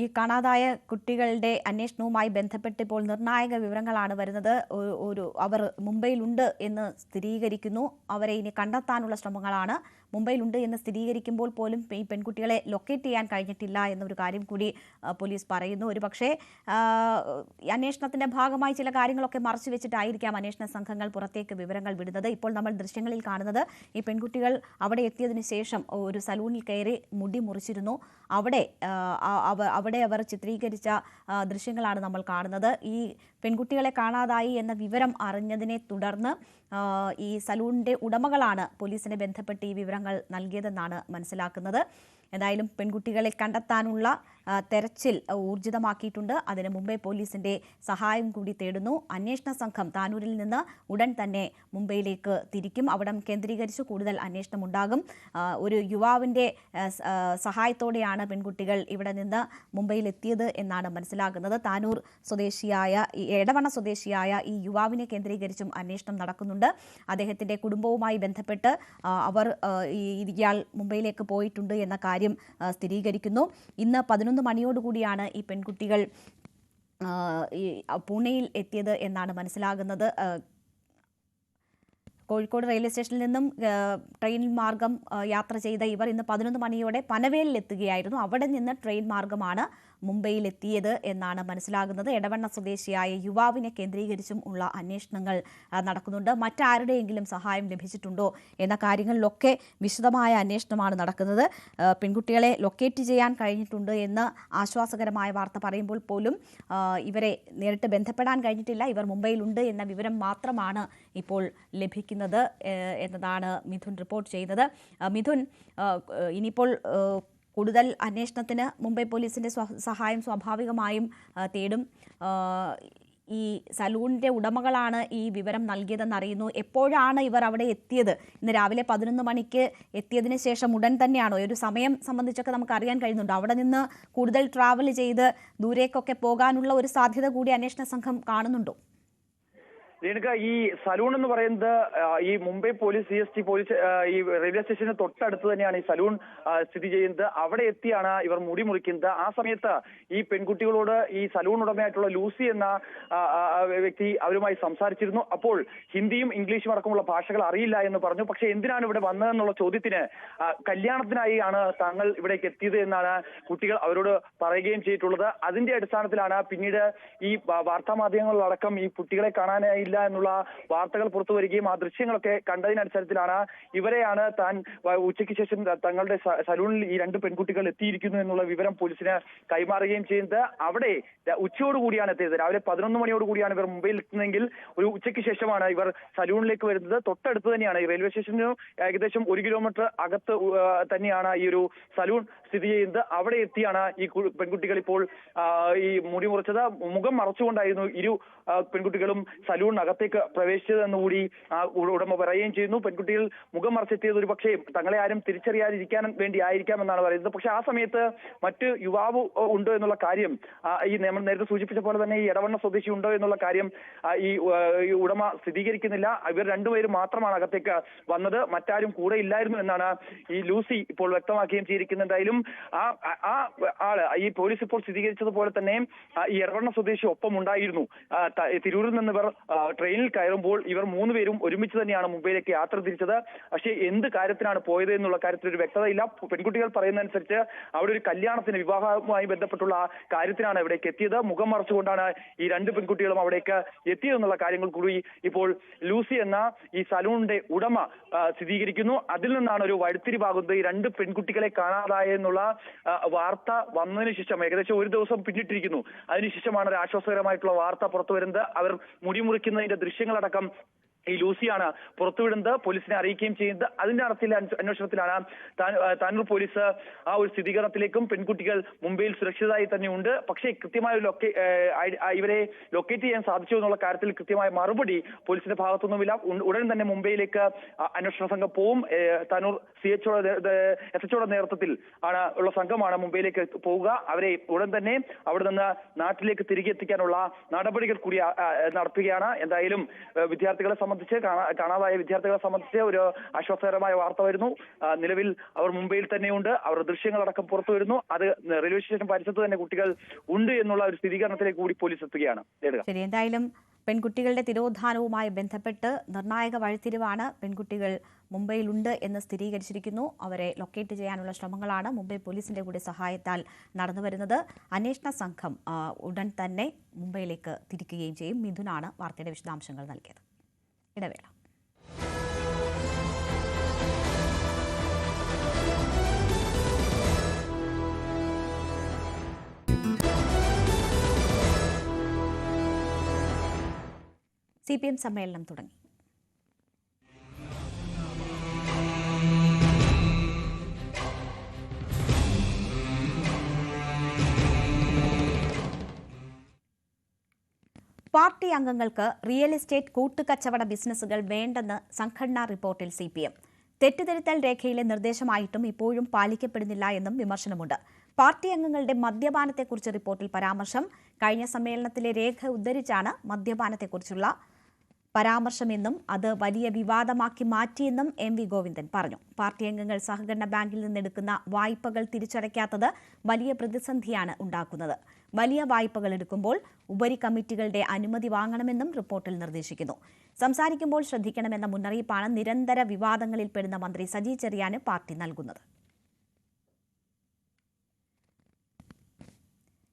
ഈ കാണാതായ കുട്ടികളുടെ അന്വേഷണവുമായി ബന്ധപ്പെട്ട് ഇപ്പോൾ നിർണായക വിവരങ്ങളാണ് വരുന്നത്. അവർ മുംബൈയിലുണ്ട് എന്ന് സ്ഥിരീകരിക്കുന്നു. അവരെ ഇനി കണ്ടെത്താനുള്ള ശ്രമങ്ങളാണ്. മുംബൈയിലുണ്ട് എന്ന് സ്ഥിരീകരിക്കുമ്പോൾ പോലും ഈ പെൺകുട്ടികളെ ലൊക്കേറ്റ് ചെയ്യാൻ കഴിഞ്ഞിട്ടില്ല എന്നൊരു കാര്യം കൂടി പോലീസ് പറയുന്നു. ഒരു പക്ഷേ അന്വേഷണത്തിന്റെ ഭാഗമായി ചില കാര്യങ്ങളൊക്കെ മറച്ചു വെച്ചിട്ടായിരിക്കാം അന്വേഷണ സംഘങ്ങൾ പുറത്തേക്ക് വിവരങ്ങൾ വിടുന്നത്. ഇപ്പോൾ നമ്മൾ ദൃശ്യങ്ങളിൽ കാണുന്നത് ഈ പെൺകുട്ടികൾ അവിടെ എത്തിയതിനു ശേഷം ഒരു സലൂണിൽ കയറി മുടി മുറിച്ചിരുന്നു. അവിടെ അവിടെ അവർ ചിത്രീകരിച്ച ദൃശ്യങ്ങളാണ് നമ്മൾ കാണുന്നത്. ഈ പെൺകുട്ടികളെ കാണാതായി എന്ന വിവരം അറിഞ്ഞതിനെ തുടർന്ന് ഈ സലൂണിൻ്റെ ഉടമകളാണ് പോലീസിനെ ബന്ധപ്പെട്ട് ഈ വിവരങ്ങൾ നൽകിയതെന്നാണ് മനസ്സിലാക്കുന്നത്. എന്തായാലും പെൺകുട്ടികളെ കണ്ടെത്താനുള്ള തെരച്ചിൽ ഊർജിതമാക്കിയിട്ടുണ്ട്. അതിന് മുംബൈ പോലീസിന്റെ സഹായം കൂടി തേടുന്നു. അന്വേഷണ സംഘം താനൂരിൽ നിന്ന് ഉടൻ തന്നെ മുംബൈയിലേക്ക് തിരിക്കും. അവിടം കേന്ദ്രീകരിച്ച് കൂടുതൽ അന്വേഷണം ഉണ്ടാകും. ഒരു യുവാവിന്റെ സഹായത്തോടെയാണ് പെൺകുട്ടികൾ ഇവിടെ നിന്ന് മുംബൈയിലെത്തിയത് എന്നാണ് മനസ്സിലാക്കുന്നത്. താനൂർ സ്വദേശിയായ എടവണ്ണ സ്വദേശിയായ ഈ യുവാവിനെ കേന്ദ്രീകരിച്ചും അന്വേഷണം നടക്കുന്നുണ്ട്. അദ്ദേഹത്തിന്റെ കുടുംബവുമായി ബന്ധപ്പെട്ട് ഇയാൾ മുംബൈയിലേക്ക് പോയിട്ടുണ്ട് എന്ന കാര്യം സ്ഥിരീകരിക്കുന്നു. ഇന്ന് 11 മണിയോടുകൂടിയാണ് ഈ പെൺകുട്ടികൾ പൂനെയിൽ എത്തിയത് എന്നാണ് മനസ്സിലാകുന്നത്. കോഴിക്കോട് റെയിൽവേ സ്റ്റേഷനിൽ നിന്നും ട്രെയിൻ മാർഗം യാത്ര ചെയ്ത ഇവർ ഇന്ന് 11 മണിയോടെ പനവേലിൽ എത്തുകയായിരുന്നു. അവിടെ നിന്ന് ട്രെയിൻ മാർഗമാണ് മുംബൈയിലെത്തിയത് എന്നാണ് മനസ്സിലാകുന്നത്. എടവണ്ണ സ്വദേശിയായ യുവാവിനെ കേന്ദ്രീകരിച്ചും ഉള്ള അന്വേഷണങ്ങൾ നടക്കുന്നുണ്ട്. മറ്റാരുടെയെങ്കിലും സഹായം ലഭിച്ചിട്ടുണ്ടോ എന്ന കാര്യങ്ങളിലൊക്കെ വിശദമായ അന്വേഷണമാണ് നടക്കുന്നത്. പെൺകുട്ടികളെ ലൊക്കേറ്റ് ചെയ്യാൻ കഴിഞ്ഞിട്ടുണ്ട് എന്ന് ആശ്വാസകരമായ വാർത്ത പറയുമ്പോൾ പോലും ഇവരെ നേരിട്ട് ബന്ധപ്പെടാൻ കഴിഞ്ഞിട്ടില്ല. ഇവർ മുംബൈയിലുണ്ട് എന്ന വിവരം മാത്രമാണ് ഇപ്പോൾ ലഭിക്കുന്നത് എന്നതാണ് മിഥുൻ റിപ്പോർട്ട് ചെയ്യുന്നത്. മിഥുൻ, ഇനിയിപ്പോൾ കൂടുതൽ അന്വേഷണത്തിന് മുംബൈ പോലീസിന്റെ സഹായം സ്വാഭാവികമായും തേടും. ഈ സലൂണിന്റെ ഉടമകളാണ് ഈ വിവരം നൽകിയതെന്ന് അറിയുന്നു. എപ്പോഴാണ് ഇവർ അവിടെ എത്തിയത്? ഇന്ന് രാവിലെ 11 മണിക്ക് എത്തിയതിന് ശേഷം ഉടൻ തന്നെയാണോ? ഒരു സമയം സംബന്ധിച്ചൊക്കെ നമുക്ക് അറിയാൻ കഴിയുന്നുണ്ട്. അവിടെ നിന്ന് കൂടുതൽ ട്രാവൽ ചെയ്ത് ദൂരേക്കൊക്കെ പോകാനുള്ള ഒരു സാധ്യത കൂടി അന്വേഷണ സംഘം കാണുന്നുണ്ടോ? രേണുക, ഈ സലൂൺ എന്ന് പറയുന്നത് ഈ മുംബൈ പോലീസ് CST പോലീസ് ഈ റെയിൽവേ സ്റ്റേഷന് തൊട്ടടുത്ത് തന്നെയാണ് ഈ സലൂൺ സ്ഥിതി ചെയ്യുന്നത്. അവിടെ എത്തിയാണ് ഇവർ മുടി മുറിക്കുന്നത്. ആ സമയത്ത് ഈ പെൺകുട്ടികളോട് ഈ സലൂൺ ഉടമയായിട്ടുള്ള ലൂസി എന്ന വ്യക്തി അവരുമായി സംസാരിച്ചിരുന്നു. അപ്പോൾ ഹിന്ദിയും ഇംഗ്ലീഷും അടക്കമുള്ള ഭാഷകൾ അറിയില്ല എന്ന് പറഞ്ഞു. പക്ഷേ എന്തിനാണ് ഇവിടെ വന്നതെന്നുള്ള ചോദ്യത്തിന് കല്യാണത്തിനായി ആണ് താങ്കൾ ഇവിടേക്ക് എത്തിയത് എന്നാണ് കുട്ടികൾ അവരോട് പറയുകയും ചെയ്തിട്ടുള്ളത്. അതിന്റെ അടിസ്ഥാനത്തിലാണ് പിന്നീട് ഈ വാർത്താ മാധ്യമങ്ങളിലടക്കം ഈ കുട്ടികളെ കാണാനായില്ല എന്നുള്ള വാർത്തകൾ പുറത്തു വരികയും ആ ദൃശ്യങ്ങളൊക്കെ കണ്ടതിനനുസരിച്ചിലാണ് ഇവരെയാണ് താൻ ഉച്ചയ്ക്ക് ശേഷം തങ്ങളുടെ സലൂണിൽ ഈ 2 പെൺകുട്ടികൾ എത്തിയിരിക്കുന്നു എന്നുള്ള വിവരം പോലീസിന് കൈമാറുകയും ചെയ്യുന്നത്. അവിടെ ഉച്ചയോടുകൂടിയാണ് എത്തിയത്. രാവിലെ 11 മണിയോടുകൂടിയാണ് ഇവർ മുംബൈയിൽ എത്തുന്നതെങ്കിൽ ഒരു ഉച്ചയ്ക്ക് ശേഷമാണ് ഇവർ സലൂണിലേക്ക് വരുന്നത്. തൊട്ടടുത്ത് തന്നെയാണ് ഈ റെയിൽവേ സ്റ്റേഷന് ഏകദേശം 1 കിലോമീറ്റർ അകത്ത് തന്നെയാണ് ഈ ഒരു സലൂൺ സ്ഥിതി ചെയ്യുന്നത്. അവിടെ എത്തിയാണ് ഈ പെൺകുട്ടികൾ ഇപ്പോൾ ഈ മുടി മുറിച്ചത്. മുഖം മറച്ചുകൊണ്ടായിരുന്നു ഇരു പെൺകുട്ടികളും സലൂണിനകത്തേക്ക് പ്രവേശിച്ചതെന്നുകൂടി ഉടമ പറയുകയും ചെയ്യുന്നു. പെൺകുട്ടികൾ മുഖം മറച്ചെത്തിയത് ഒരു പക്ഷേ തങ്ങളെ ആരും തിരിച്ചറിയാതിരിക്കാൻ വേണ്ടി ആയിരിക്കാമെന്നാണ് പറയുന്നത്. പക്ഷെ ആ സമയത്ത് മറ്റ് യുവാവ് ഉണ്ടോ എന്നുള്ള കാര്യം ഈ നമ്മൾ നേരത്തെ സൂചിപ്പിച്ച പോലെ തന്നെ ഈ എടവണ്ണ സ്വദേശി ഉണ്ടോ എന്നുള്ള കാര്യം ഈ ഉടമ സ്ഥിരീകരിക്കുന്നില്ല. ഇവർ 2 പേരും മാത്രമാണ് അകത്തേക്ക് വന്നത്, മറ്റാരും കൂടെ ഇല്ലായിരുന്നു എന്നാണ് ഈ ലൂസി ഇപ്പോൾ വ്യക്തമാക്കുകയും ചെയ്തിരിക്കുന്നത്. എന്തായാലും ആ ആള് ഈ പോലീസ് ഇപ്പോൾ സ്ഥിരീകരിച്ചതുപോലെ തന്നെ ഈ എടവണ്ണ സ്വദേശി ഒപ്പം ഉണ്ടായിരുന്നു. തിരൂരിൽ നിന്ന് ഇവർ ട്രെയിനിൽ കയറുമ്പോൾ ഇവർ 3 പേരും ഒരുമിച്ച് തന്നെയാണ് മുംബൈയിലേക്ക് യാത്ര തിരിച്ചത്. പക്ഷേ എന്ത് കാര്യത്തിനാണ് പോയത് എന്നുള്ള കാര്യത്തിൽ ഒരു വ്യക്തതയില്ല. പെൺകുട്ടികൾ പറയുന്നതനുസരിച്ച് അവിടെ ഒരു കല്യാണത്തിന്, വിവാഹവുമായി ബന്ധപ്പെട്ടുള്ള കാര്യത്തിനാണ് ഇവിടേക്ക് എത്തിയത്. മുഖം മറച്ചുകൊണ്ടാണ് ഈ 2 പെൺകുട്ടികളും അവിടേക്ക് എത്തിയതെന്നുള്ള കാര്യങ്ങൾ കൂടി ഇപ്പോൾ ലൂസി എന്ന ഈ സലൂണിന്റെ ഉടമ സ്ഥിരീകരിക്കുന്നു. അതിൽ നിന്നാണ് ഒരു വഴിത്തിരിവാകുന്നത്. ഈ 2 പെൺകുട്ടികളെ കാണാതായെന്നുള്ള വാർത്ത വന്നതിന് ശേഷം ഏകദേശം 1 ദിവസം പിന്നിട്ടിരിക്കുന്നു. അതിനുശേഷമാണ് ഒരു ആശ്വാസകരമായിട്ടുള്ള വാർത്ത പുറത്തു വരുന്നത്. അവർ മുടി മുറിക്കുന്നതിന്റെ ദൃശ്യങ്ങളടക്കം ഈ ലൂസിയാണ് പുറത്തുവിടുന്നത്, പോലീസിനെ അറിയിക്കുകയും ചെയ്യുന്നത്. അതിന്റെ അന്വേഷണത്തിലാണ് താനൂർ പോലീസ് ആ ഒരു സ്ഥിരീകരണത്തിലേക്കും പെൺകുട്ടികൾ മുംബൈയിൽ സുരക്ഷിതമായി തന്നെ ഉണ്ട്, പക്ഷേ കൃത്യമായ ഇവരെ ലൊക്കേറ്റ് ചെയ്യാൻ സാധിച്ചു എന്നുള്ള കാര്യത്തിൽ കൃത്യമായ മറുപടി പോലീസിന്റെ ഭാഗത്തൊന്നുമില്ല. ഉടൻ തന്നെ മുംബൈയിലേക്ക് അന്വേഷണ സംഘം പോവും. താനൂർ SHOയുടെ നേതൃത്വത്തിൽ ഉള്ള സംഘമാണ് മുംബൈയിലേക്ക് പോവുക. അവരെ ഉടൻ തന്നെ അവിടെ നിന്ന് നാട്ടിലേക്ക് തിരികെ എത്തിക്കാനുള്ള നടപടികൾ കൂടി നടത്തുകയാണ്. എന്തായാലും വിദ്യാർത്ഥികളെ കാണാതായ വിദ്യാർത്ഥികളെ സംബന്ധിച്ച് ഒരു ആശ്വാസകരമായ വാർത്ത വരുന്നു. നിലവിൽ അവർ മുംബൈയിൽ തന്നെയുണ്ട്. അവരുടെ ദൃശ്യങ്ങളടക്കം പുറത്തു വരുന്നു. അത് റെയിൽവേ സ്റ്റേഷൻ പരിസരത്ത് തന്നെ കുട്ടികൾ ഉണ്ട് എന്നുള്ള ഒരു സ്ഥിരീകരണത്തിലേക്ക് കൂടി പോലീസ് എത്തുകയാണ്. ശരി, എന്തായാലും പെൺകുട്ടികളുടെ തിരോധാനവുമായി ബന്ധപ്പെട്ട് നിർണായക വഴിത്തിരിവാണ്. പെൺകുട്ടികൾ മുംബൈയിലുണ്ട് എന്ന് സ്ഥിരീകരിച്ചിരിക്കുന്നു. അവരെ ലൊക്കേറ്റ് ചെയ്യാനുള്ള ശ്രമങ്ങളാണ് മുംബൈ പോലീസിന്റെ കൂടി സഹായത്താൽ നടന്നുവരുന്നത്. അന്വേഷണ സംഘം ഉടൻ തന്നെ മുംബൈയിലേക്ക് തിരിക്കുകയും ചെയ്യും. മിഥുനാണ് വാർത്തയുടെ വിശദാംശങ്ങൾ നൽകിയത്. ഇടവേള. CPM സമ്മേളനം തുടങ്ങി. പാർട്ടി അംഗങ്ങൾക്ക് റിയൽ എസ്റ്റേറ്റ് കൂട്ടുകച്ചവട ബിസിനസ്സുകൾ വേണ്ടെന്ന് സംഘടനാ റിപ്പോർട്ടിൽ CPM. തെറ്റിദ്ധരുത്തൽ രേഖയിലെ നിർദ്ദേശമായിട്ടും ഇപ്പോഴും പാലിക്കപ്പെടുന്നില്ല എന്നും വിമർശനമുണ്ട്. പാർട്ടി അംഗങ്ങളുടെ മദ്യപാനത്തെക്കുറിച്ച് റിപ്പോർട്ടിൽ പരാമർശം. കഴിഞ്ഞ സമ്മേളനത്തിലെ രേഖ ഉദ്ധരിച്ചാണ് മദ്യപാനത്തെക്കുറിച്ചുള്ള പരാമർശമെന്നും അത് വലിയ വിവാദമാക്കി മാറ്റിയെന്നും MV ഗോവിന്ദൻ പറഞ്ഞു. പാർട്ടി അംഗങ്ങൾ സഹകരണ ബാങ്കിൽ നിന്നെടുക്കുന്ന വായ്പകൾ തിരിച്ചടയ്ക്കാത്തത് വലിയ പ്രതിസന്ധിയാണ് ഉണ്ടാക്കുന്നത്. വലിയ വായ്പകൾ എടുക്കുമ്പോൾ ഉപരി കമ്മിറ്റികളുടെ അനുമതി വാങ്ങണമെന്നും റിപ്പോർട്ടിൽ നിർദ്ദേശിക്കുന്നു. സംസാരിക്കുമ്പോൾ ശ്രദ്ധിക്കണമെന്ന മുന്നറിയിപ്പാണ് നിരന്തര വിവാദങ്ങളിൽപ്പെടുന്ന മന്ത്രി സജി ചെറിയാന് പാർട്ടി നൽകുന്നത്.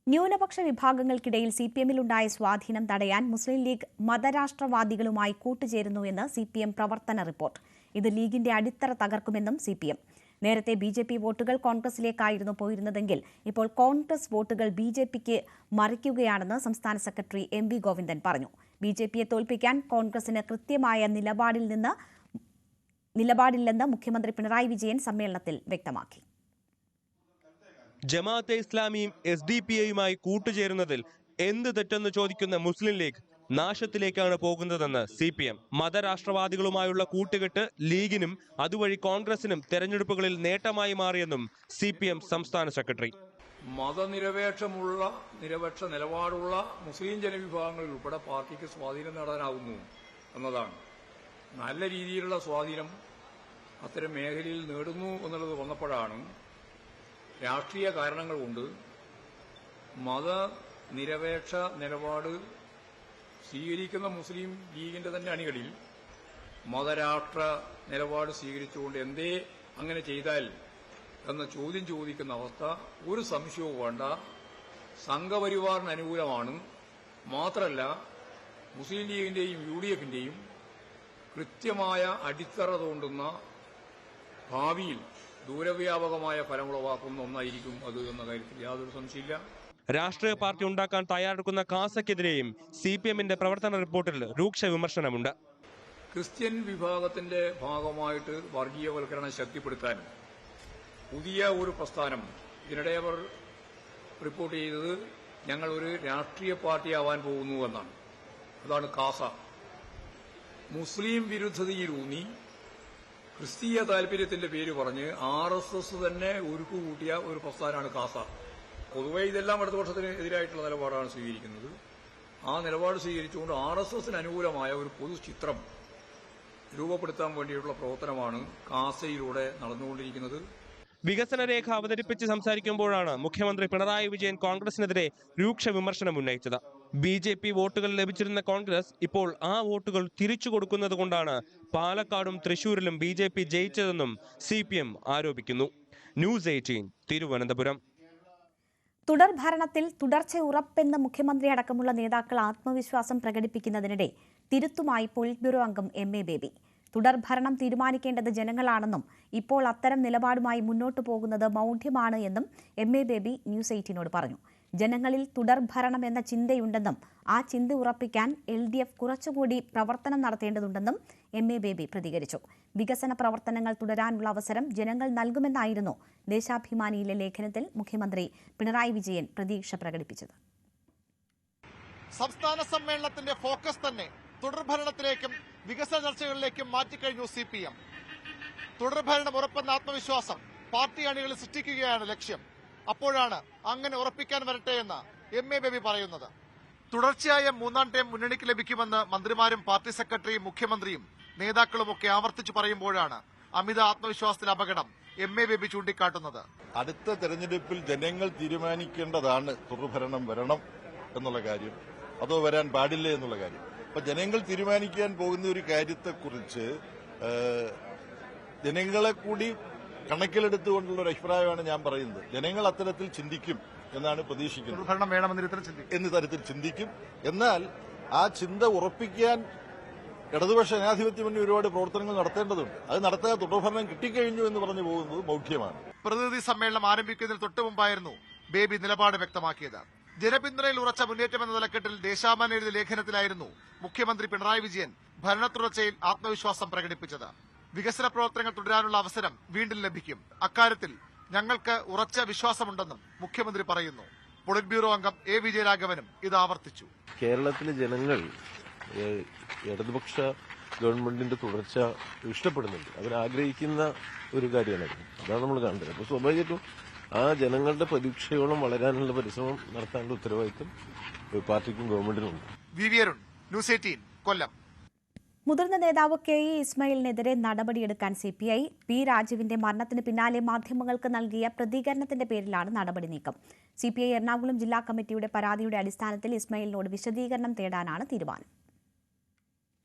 ന്യൂനപക്ഷ വിഭാഗങ്ങൾക്കിടയിൽ CPMലുണ്ടായ സ്വാധീനം തടയാൻ മുസ്ലിം ലീഗ് മതരാഷ്ട്രവാദികളുമായി കൂട്ടുചേരുന്നു എന്ന് CPM പ്രവർത്തന റിപ്പോർട്ട്. ഇത് ലീഗിന്റെ അടിത്തറ തകർക്കുമെന്നും CPM. നേരത്തെ BJP വോട്ടുകൾ കോൺഗ്രസിലേക്കായിരുന്നു പോയിരുന്നതെങ്കിൽ ഇപ്പോൾ കോൺഗ്രസ് വോട്ടുകൾ BJPക്ക് മറിക്കുകയാണെന്ന് സംസ്ഥാന സെക്രട്ടറി MV ഗോവിന്ദൻ പറഞ്ഞു. BJPയെ തോൽപ്പിക്കാൻ കോൺഗ്രസിന് കൃത്യമായ നിലപാടില്ലെന്ന് മുഖ്യമന്ത്രി പിണറായി വിജയൻ സമ്മേളനത്തിൽ വ്യക്തമാക്കി. ജമാഅത്തെ ഇസ്ലാമിയും SDPAയുമായി കൂട്ടുചേരുന്നതിൽ എന്ത് തെറ്റെന്ന് ചോദിക്കുന്ന മുസ്ലിം ലീഗ് നാശത്തിലേക്കാണ് പോകുന്നതെന്ന് CPM. മതരാഷ്ട്രവാദികളുമായുള്ള കൂട്ടുകെട്ട് ലീഗിനും അതുവഴി കോൺഗ്രസിനും തെരഞ്ഞെടുപ്പുകളിൽ നേട്ടമായി മാറിയെന്നും CPM സംസ്ഥാന സെക്രട്ടറി. നിരപേക്ഷ നിലപാടുള്ള മുസ്ലിം ജനവിഭാഗങ്ങളിൽ ഉൾപ്പെടെ പാർട്ടിക്ക് സ്വാധീനം നേടാനാവുന്നു എന്നതാണ്. നല്ല രീതിയിലുള്ള സ്വാധീനം അത്തരം മേഖലയിൽ നേടുന്നു എന്നുള്ളത് വന്നപ്പോഴാണ് രാഷ്ട്രീയ കാരണങ്ങൾ കൊണ്ട് മതനിരപേക്ഷ നിലപാട് സ്വീകരിക്കുന്ന മുസ്ലിം ലീഗിന്റെ തന്നെ അണികളിൽ മതരാഷ്ട്ര നിലപാട് സ്വീകരിച്ചുകൊണ്ട് എന്തേ അങ്ങനെ ചെയ്താൽ എന്ന ചോദ്യം ചോദിക്കുന്ന അവസ്ഥ ഒരു സംശയവും വേണ്ട. സംഘപരിവാറിന് അനുകൂലമാണ്. മാത്രമല്ല മുസ്ലിം ലീഗിന്റെയും UDFന്റെയും കൃത്യമായ അടിത്തറ തോണ്ടുന്ന ഭാവിയിൽ ദൂരവ്യാപകമായ ഫലമുളവാക്കുന്ന ഒന്നായിരിക്കും അത് എന്ന കാര്യത്തിൽ യാതൊരു സംശയമില്ല. രാഷ്ട്രീയ പാർട്ടി ഉണ്ടാക്കാൻ തയ്യാറെടുക്കുന്ന കാസയ്ക്കെതിരെയും CPMന്റെ പ്രവർത്തന റിപ്പോർട്ടിൽ രൂക്ഷ വിമർശനമുണ്ട്. ക്രിസ്ത്യൻ വിഭാഗത്തിന്റെ ഭാഗമായിട്ട് വർഗീയവൽക്കരണം ശക്തിപ്പെടുത്താൻ പുതിയ ഒരു പ്രസ്ഥാനം ഇതിനിടെ അവർ റിപ്പോർട്ട് ചെയ്തത് ഞങ്ങൾ ഒരു രാഷ്ട്രീയ പാർട്ടിയാവാൻ പോകുന്നു എന്നാണ്. അതാണ് കാസ. മുസ്ലിം വിരുദ്ധതയിലൂന്നി ക്രിസ്തീയ താൽപര്യത്തിന്റെ പേര് പറഞ്ഞ് RSS തന്നെ ഉരുക്കുകൂട്ടിയ ഒരു പ്രസ്ഥാനമാണ് കാസ. പൊതുവെ ഇതെല്ലാം ഇടതുപക്ഷത്തിന് എതിരായിട്ടുള്ള നിലപാടാണ് സ്വീകരിക്കുന്നത്. ആ നിലപാട് സ്വീകരിച്ചുകൊണ്ട് RSSന് അനുകൂലമായ ഒരു പൊതുചിത്രം രൂപപ്പെടുത്താൻ വേണ്ടിയിട്ടുള്ള പ്രവർത്തനമാണ് കാസയിലൂടെ നടന്നുകൊണ്ടിരിക്കുന്നത്. വികസന രേഖ അവതരിപ്പിച്ച് സംസാരിക്കുമ്പോഴാണ് മുഖ്യമന്ത്രി പിണറായി വിജയൻ കോൺഗ്രസിനെതിരെ രൂക്ഷ വിമർശനം ഉന്നയിച്ചത്. BJP വോട്ടുകൾ ലഭിച്ചിരുന്ന കോൺഗ്രസ് ഇപ്പോൾ ആ വോട്ടുകൾ തിരിച്ചു കൊടുക്കുന്നത് കൊണ്ടാണ് പാലക്കാടും തൃശൂരിലും BJP ജയിച്ചതെന്നും CPM ആരോപിക്കുന്നു. ന്യൂസ് 18 തിരുവനന്തപുരം. തുടർഭരണത്തിൽ തുടർച്ച ഉറപ്പെന്ന മുഖ്യമന്ത്രി അടക്കമുള്ള നേതാക്കൾ ആത്മവിശ്വാസം പ്രകടിപ്പിക്കുന്നതിനിടെ തിരുത്തുമായി പോളിറ്റ് ബ്യൂറോ അംഗം MA ബേബി. തുടർഭരണം തീരുമാനിക്കേണ്ടത് ജനങ്ങളാണെന്നും ഇപ്പോൾ അത്തരം നിലപാടുമായി മുന്നോട്ടു പോകുന്നത് മൗഢ്യമാണ് എന്നും MA ബേബി ന്യൂസ് 18നോട് പറഞ്ഞു. ജനങ്ങളിൽ തുടർഭരണം എന്ന ചിന്തയുണ്ടെന്നും ആ ചിന്ത ഉറപ്പിക്കാൻ LDF കുറച്ചുകൂടി പ്രവർത്തനം നടത്തേണ്ടതുണ്ടെന്നും MA ബേബി പ്രതികരിച്ചു. വികസന പ്രവർത്തനങ്ങൾ തുടരാനുള്ള അവസരം ജനങ്ങൾ നൽകുമെന്നായിരുന്നു ദേശാഭിമാനിയിലെ ലേഖനത്തിൽ മുഖ്യമന്ത്രി പിണറായി വിജയൻ പ്രതീക്ഷ പ്രകടിപ്പിച്ചത്. സംസ്ഥാന സമ്മേളനത്തിന്റെ ഫോക്കസ് തന്നെ തുടർഭരണത്തിലേക്കും വികസന ചർച്ചകളിലേക്കും മാറ്റിക്കഴിഞ്ഞു CPM. തുടർഭരണം ഉറപ്പെന്ന ആത്മവിശ്വാസം പാർട്ടി അണികളിൽ സൃഷ്ടിക്കുകയാണ് ലക്ഷ്യം. അപ്പോഴാണ് അങ്ങനെ ഉറപ്പിക്കാൻ വരട്ടെ എന്ന് MA ബേബി പറയുന്നത്. തുടർച്ചയായ മൂന്നാം ടേം മുന്നണിക്ക് ലഭിക്കുമെന്ന് മന്ത്രിമാരും പാർട്ടി സെക്രട്ടറിയും മുഖ്യമന്ത്രിയും നേതാക്കളുമൊക്കെ ആവർത്തിച്ചു പറയുമ്പോഴാണ് അമിത ആത്മവിശ്വാസത്തിൽ അപകടം MA ബേബി ചൂണ്ടിക്കാട്ടുന്നത്. അടുത്ത തെരഞ്ഞെടുപ്പിൽ ജനങ്ങൾ തീരുമാനിക്കേണ്ടതാണ് തുടർഭരണം വരണം എന്നുള്ള കാര്യം, അതോ വരാൻ പാടില്ല എന്നുള്ള കാര്യം. അപ്പൊ ജനങ്ങൾ തീരുമാനിക്കാൻ പോകുന്ന ഒരു കാര്യത്തെക്കുറിച്ച് ജനങ്ങളെ കൂടി കണക്കിലെടുത്തുകൊണ്ടുള്ള ഒരു അഭിപ്രായമാണ് ഞാൻ പറയുന്നത്. ജനങ്ങൾ അത്തരത്തിൽ ചിന്തിക്കും എന്നാണ് പ്രതീക്ഷിക്കുന്നത്. തുടർഭരണം വേണമെന്ന തരത്തിൽ ചിന്തിക്കും. എന്നാൽ ആ ചിന്ത ഉറപ്പിക്കാൻ ഇടതുപക്ഷ ജനാധിപത്യ മുന്നണി ഒരുപാട് പ്രവർത്തനങ്ങൾ നടത്തേണ്ടതുണ്ട്. അത് നടത്താൻ തുടർഭരണം കിട്ടിക്കഴിഞ്ഞു എന്ന് പറഞ്ഞു പോകുന്നത് മൗഢ്യമാണ്. പ്രതിനിധി സമ്മേളനം ആരംഭിക്കുന്നതിന് തൊട്ടു മുമ്പായിരുന്നു ബേബി നിലപാട് വ്യക്തമാക്കിയത്. ജനപിന്തുണയിൽ ഉറച്ച മുന്നേറ്റം എന്ന തലക്കെട്ടിൽ ദേശാഭിമാനി എഴുതിയ ലേഖനത്തിലായിരുന്നു മുഖ്യമന്ത്രി പിണറായി വിജയൻ ഭരണത്തുടർച്ചയിൽ ആത്മവിശ്വാസം പ്രകടിപ്പിച്ചത്. വികസന പ്രവർത്തനങ്ങൾ തുടരാനുള്ള അവസരം വീണ്ടും ലഭിക്കും. അക്കാര്യത്തിൽ ഞങ്ങൾക്ക് ഉറച്ച വിശ്വാസമുണ്ടെന്നും മുഖ്യമന്ത്രി പറയുന്നു. പൊളിറ്റ് ബ്യൂറോ അംഗം എ വിജയരാഘവനും ഇത് ആവർത്തിച്ചു. കേരളത്തിലെ ജനങ്ങൾ ഇടതുപക്ഷ ഗവൺമെന്റിന്റെ തുടർച്ച ഇഷ്ടപ്പെടുന്നുണ്ട്, അവരാഗ്രഹിക്കുന്ന ഒരു കാര്യമാണ്. അതാണ് നമ്മൾ കാണുന്നത്. അപ്പോൾ സ്വാഭാവികമായിട്ടും ആ ജനങ്ങളുടെ പ്രതീക്ഷയോളം വളരാനുള്ള പരിശ്രമം നടത്താനുള്ള ഉത്തരവാദിത്വം പാർട്ടിക്കും ഗവൺമെന്റിനുണ്ട്. വി വി അരുൺ, ന്യൂസ് 18, കൊല്ലം. മുതിർന്ന നേതാവ് കെ ഇ ഇസ്മായിലിനെതിരെ നടപടിയെടുക്കാൻ സിപിഐ പി രാജുവിന്റെ മരണത്തിന് പിന്നാലെ മാധ്യമങ്ങൾക്ക് നൽകിയ പ്രതികരണത്തിന്റെ പേരിലാണ് നടപടി നീക്കം. സിപിഐ എറണാകുളം ജില്ലാ കമ്മിറ്റിയുടെ പരാതിയുടെ അടിസ്ഥാനത്തിൽ ഇസ്മായിലിനോട് വിശദീകരണം തേടാനാണ് തീരുമാനം.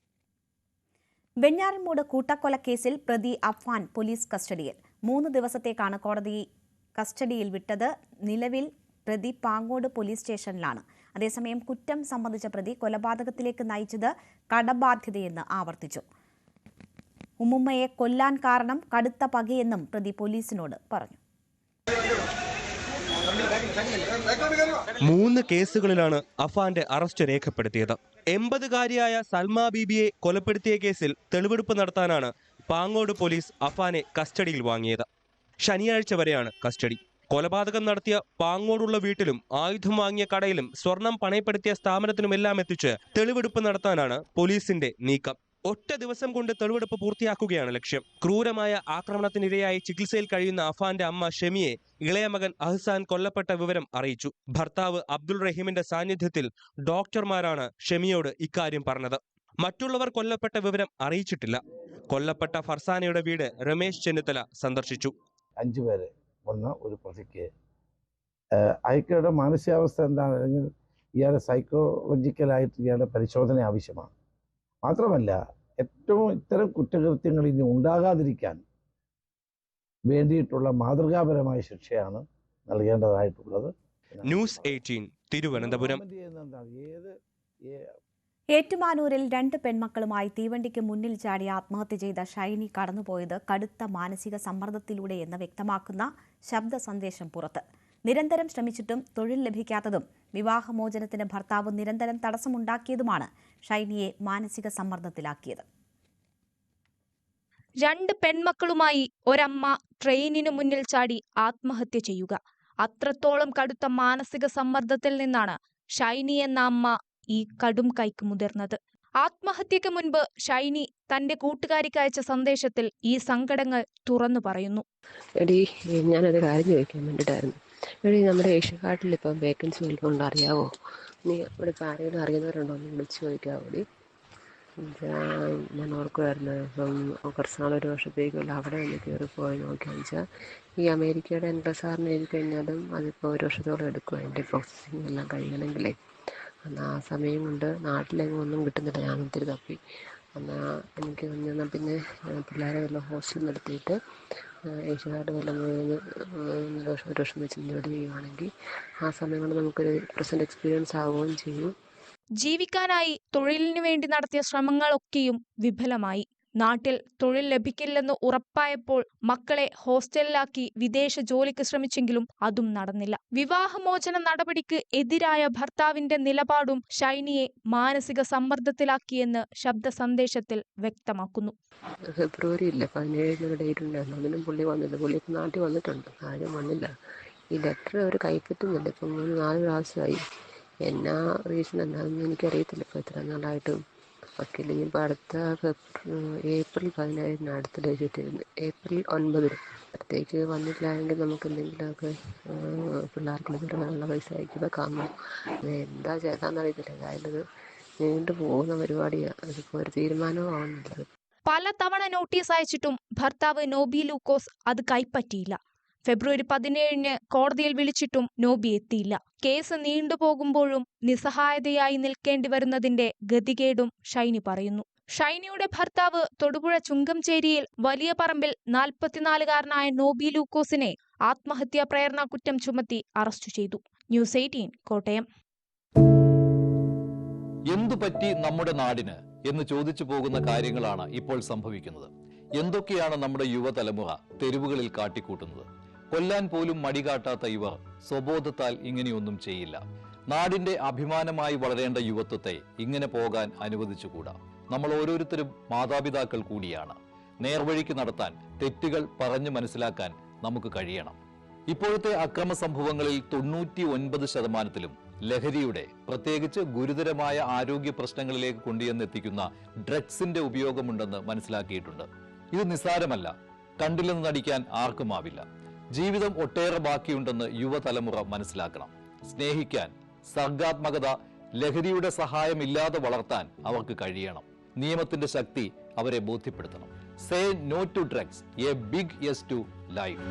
വെഞ്ഞാറമൂട് കൂട്ടക്കൊലക്കേസിൽ പ്രതി അഫ്വാൻ പോലീസ് കസ്റ്റഡിയിൽ 3 ദിവസത്തേക്കാണ് കോടതി കസ്റ്റഡിയിൽ വിട്ടത്. നിലവിൽ പ്രതി പാങ്ങോട് പോലീസ് സ്റ്റേഷനിലാണ്. അതേസമയം കുറ്റം സംബന്ധിച്ച പ്രതി കൊലപാതകത്തിലേക്ക് നയിച്ചത് കടബാധ്യതയെന്ന് ആവർത്തിച്ചു. ഉമ്മുമ്മയെ കൊല്ലാൻ കാരണം കടുത്ത പകയെന്നും പ്രതി പോലീസിനോട് പറഞ്ഞു. 3 കേസുകളിലാണ് അഫാന്റെ അറസ്റ്റ് രേഖപ്പെടുത്തിയത്. 80-കാരിയായ സൽമ ബീബിയെ കൊലപ്പെടുത്തിയ കേസിൽ തെളിവെടുപ്പ് നടത്താനാണ് പാങ്ങോട് പോലീസ് അഫാനെ കസ്റ്റഡിയിൽ വാങ്ങിയത്. ശനിയാഴ്ച വരെയാണ് കസ്റ്റഡി. കൊലപാതകം നടത്തിയ പാങ്ങോടുള്ള വീട്ടിലും ആയുധം വാങ്ങിയ കടയിലും സ്വർണം പണയപ്പെടുത്തിയ സ്ഥാപനത്തിനുമെല്ലാം എത്തിച്ച് തെളിവെടുപ്പ് നടത്താനാണ് പോലീസിന്റെ നീക്കം. ഒറ്റ ദിവസം കൊണ്ട് തെളിവെടുപ്പ് പൂർത്തിയാക്കുകയാണ് ലക്ഷ്യം. ക്രൂരമായ ആക്രമണത്തിനിരയായി ചികിത്സയിൽ കഴിയുന്ന അഫാന്റെ അമ്മ ഷെമിയെ ഇളയ മകൻ അഹ്സാൻ കൊല്ലപ്പെട്ട വിവരം അറിയിച്ചു. ഭർത്താവ് അബ്ദുൾ റഹീമിന്റെ സാന്നിധ്യത്തിൽ ഡോക്ടർമാരാണ് ഷെമിയോട് ഇക്കാര്യം പറഞ്ഞത്. മറ്റുള്ളവർ കൊല്ലപ്പെട്ട വിവരം അറിയിച്ചിട്ടില്ല. കൊല്ലപ്പെട്ട ഫർസാനയുടെ വീട് രമേശ് ചെന്നിത്തല സന്ദർശിച്ചു. 5 പേര് വന്ന ഒരു പ്രതിക്ക് അയാളുടെ മാനസികാവസ്ഥ എന്താണ്, അല്ലെങ്കിൽ ഇയാളുടെ സൈക്കോളജിക്കലായിട്ട് ഇയാളുടെ പരിശോധന ആവശ്യമാണ്. മാത്രമല്ല, ഏറ്റവും ഇത്തരം കുറ്റകൃത്യങ്ങൾ ഇനി ഉണ്ടാകാതിരിക്കാൻ വേണ്ടിയിട്ടുള്ള മാതൃകാപരമായ ശിക്ഷയാണ് നൽകേണ്ടതായിട്ടുള്ളത്. ന്യൂസ് 18 തിരുവനന്തപുരം. ഏറ്റുമാനൂരിൽ 2 പെൺമക്കളുമായി തീവണ്ടിക്ക് മുന്നിൽ ചാടി ആത്മഹത്യ ചെയ്ത ഷൈനി കടന്നുപോയത് കടുത്ത മാനസിക സമ്മർദ്ദത്തിലൂടെയെന്ന് വ്യക്തമാക്കുന്ന ശബ്ദ സന്ദേശം പുറത്ത്. നിരന്തരം ശ്രമിച്ചിട്ടും തൊഴിൽ ലഭിക്കാത്തതും വിവാഹമോചനത്തിന് ഭർത്താവ് നിരന്തരം തടസ്സമുണ്ടാക്കിയതുമാണ് ഷൈനിയെ മാനസിക സമ്മർദ്ദത്തിലാക്കിയത്. 2 പെൺമക്കളുമായി ഒരമ്മ ട്രെയിനിനു മുന്നിൽ ചാടി ആത്മഹത്യ ചെയ്യുക. അത്രത്തോളം കടുത്ത മാനസിക സമ്മർദ്ദത്തിൽ നിന്നാണ് ഷൈനി എന്ന അമ്മ ഈ കടും കൈക്ക് മുതിർന്നത്. ആത്മഹത്യക്ക് മുൻപ് ഷൈനി തന്റെ കൂട്ടുകാരിക്ക് അയച്ച സന്ദേശത്തിൽ ഈ സങ്കടങ്ങൾ തുറന്നു പറയുന്നു. എടി, ഞാനൊരു കാര്യം ചോദിക്കാൻ വേണ്ടിയിട്ടായിരുന്നു. എടി, നമ്മുടെ ഏഷ്യക്കാട്ടിൽ ഇപ്പം വേക്കൻസി വല്ലതുകൊണ്ട് അറിയാവോ? നീ ഇവിടെ ഇപ്പം ആരെങ്കിലും അറിയുന്നവരുണ്ടോ എന്ന് വിളിച്ച് ചോദിക്കാവോടി. ഞാൻ ഓർക്കുമായിരുന്നു, ഇപ്പം കുറച്ച് നാളൊരു വർഷത്തേക്കുള്ള അവിടെ ഒന്ന് കയറിപ്പോയി നോക്കിയാന്ന് വെച്ചാൽ ഈ അമേരിക്കയുടെ NSRന് എഴുതി കഴിഞ്ഞാലും അതിപ്പോൾ 1 വർഷത്തോളം എടുക്കും അതിൻ്റെ പ്രോസസ്സിങ് എല്ലാം കഴിയണമെങ്കിലേ. എന്നാൽ ആ സമയം കൊണ്ട് നാട്ടിലെങ്ങും ഒന്നും കിട്ടുന്നില്ല. ഞാൻ ഒത്തിരി തപ്പി. എന്നാൽ എനിക്ക് എന്നാൽ പിന്നെ പിള്ളേരെ വല്ല ഹോസ്റ്റലിൽ നിർത്തിയിട്ട് ഏഷ്യക്കാട് വല്ല 1 വർഷം വെച്ച് ജോലി ചെയ്യുകയാണെങ്കിൽ ആ സമയം കൊണ്ട് നമുക്കൊരു പ്രസന്റ് എക്സ്പീരിയൻസ് ആവുകയും ചെയ്യും. ജീവിക്കാനായി തൊഴിലിനു വേണ്ടി നടത്തിയ ശ്രമങ്ങളൊക്കെയും വിഫലമായി. നാട്ടിൽ തൊഴിൽ ലഭിക്കില്ലെന്ന് ഉറപ്പായപ്പോൾ മക്കളെ ഹോസ്റ്റലിലാക്കി വിദേശ ജോലിക്ക് ശ്രമിച്ചെങ്കിലും അതും നടന്നില്ല. വിവാഹമോചന നടപടിക്ക് എതിരായ ഭർത്താവിന്റെ നിലപാടും ഷൈനിയെ മാനസിക സമ്മർദ്ദത്തിലാക്കിയെന്ന് ശബ്ദ സന്ദേശത്തിൽ വ്യക്തമാക്കുന്നു. ഫെബ്രുവരിയില്ല 17 ഡേറ്റ് ഉണ്ടായിരുന്നു. അതിനും പുള്ളി വന്നില്ല. പുള്ളി ഇപ്പം നാട്ടിൽ വന്നിട്ടുണ്ട്, ആരും വന്നില്ല. ഈ ലെറ്റർ അവർ കൈപ്പറ്റുന്നില്ല. ഇപ്പം 3-4 പ്രാവശ്യമായി. എന്നാ റീസൺ എന്നാണെന്ന് എനിക്കറിയത്തില്ല. ഇപ്പോൾ ഇത്ര നാളായിട്ടും വക്കീൽ ഇനിയിപ്പോൾ അടുത്ത ഏപ്രിൽ 17 അടുത്ത ഡേറ്റ് ഇട്ടിരുന്നു. ഏപ്രിൽ 9 അടുത്തേക്ക് വന്നിട്ടില്ലെങ്കിൽ നമുക്ക് എന്തെങ്കിലുമൊക്കെ പിള്ളേർക്ക് തരാനുള്ള പൈസ അയക്കുക കാണും. എന്താ ചെയ്താന്നറിയത്തില്ല. അതായത് നീണ്ടു പോകുന്ന പരിപാടിയാണ്. അതിപ്പോൾ ഒരു തീരുമാനവും ആവുന്നില്ല. പലതവണ നോട്ടീസ് അയച്ചിട്ടും ഭർത്താവ് നോബി ലൂക്കോസ് അത് കൈപ്പറ്റിയില്ല. ഫെബ്രുവരി 17 കോടതിയിൽ വിളിച്ചിട്ടും നോബി എത്തിയില്ല. കേസ് നീണ്ടുപോകുമ്പോഴും നിസ്സഹായതയായി നിൽക്കേണ്ടി വരുന്നതിന്റെ ഗതികേടും ഷൈനി പറയുന്നു. ഷൈനിയുടെ ഭർത്താവ് തൊടുപുഴ ചുങ്കംചേരിയിൽ വലിയ പറമ്പിൽ 44-കാരനായ നോബി ലൂക്കോസിനെ ആത്മഹത്യാ പ്രേരണ കുറ്റം ചുമത്തി അറസ്റ്റ് ചെയ്തു. ന്യൂസ് 18 കോട്ടയം. എന്തുപറ്റി നമ്മുടെ നാടിന് എന്ന് ചോദിച്ചു പോകുന്ന കാര്യങ്ങളാണ് ഇപ്പോൾ സംഭവിക്കുന്നത്. എന്തൊക്കെയാണ് നമ്മുടെ യുവതലമുറ തെരുവുകളിൽ കാട്ടിക്കൂട്ടുന്നത്? കൊല്ലാൻ പോലും മടികാട്ടാത്ത ഇവർ സ്വബോധത്താൽ ഇങ്ങനെയൊന്നും ചെയ്യില്ല. നാടിന്റെ അഭിമാനമായി വളരേണ്ട യുവത്വത്തെ ഇങ്ങനെ പോകാൻ അനുവദിച്ചുകൂടാ. നമ്മൾ ഓരോരുത്തരും മാതാപിതാക്കൾ കൂടിയാണ്. നേർവഴിക്ക് നടത്താൻ, തെറ്റുകൾ പറഞ്ഞു മനസ്സിലാക്കാൻ നമുക്ക് കഴിയണം. ഇപ്പോഴത്തെ അക്രമ സംഭവങ്ങളിൽ 99% ലഹരിയുടെ, പ്രത്യേകിച്ച് ഗുരുതരമായ ആരോഗ്യ പ്രശ്നങ്ങളിലേക്ക് കൊണ്ടുവന്നെത്തിക്കുന്ന ഡ്രഗ്സിന്റെ ഉപയോഗമുണ്ടെന്ന് മനസ്സിലാക്കിയിട്ടുണ്ട്. ഇത് നിസ്സാരമല്ല. കണ്ടില്ലെന്ന് നടിക്കാൻ ആർക്കുമാവില്ല. ജീവിതം ഒട്ടേറെ ബാക്കിയുണ്ടെന്ന് യുവതലമുറ മനസ്സിലാക്കണം. സ്നേഹിക്കാൻ, സർഗാത്മകത, ലഹരിയുടെ സഹായമില്ലാതെ വളർത്താൻ അവർക്ക് കഴിയണം. നിയമത്തിന്റെ ശക്തി അവരെ ബോധ്യപ്പെടുത്തണം. Say no to drugs, a big yes to life.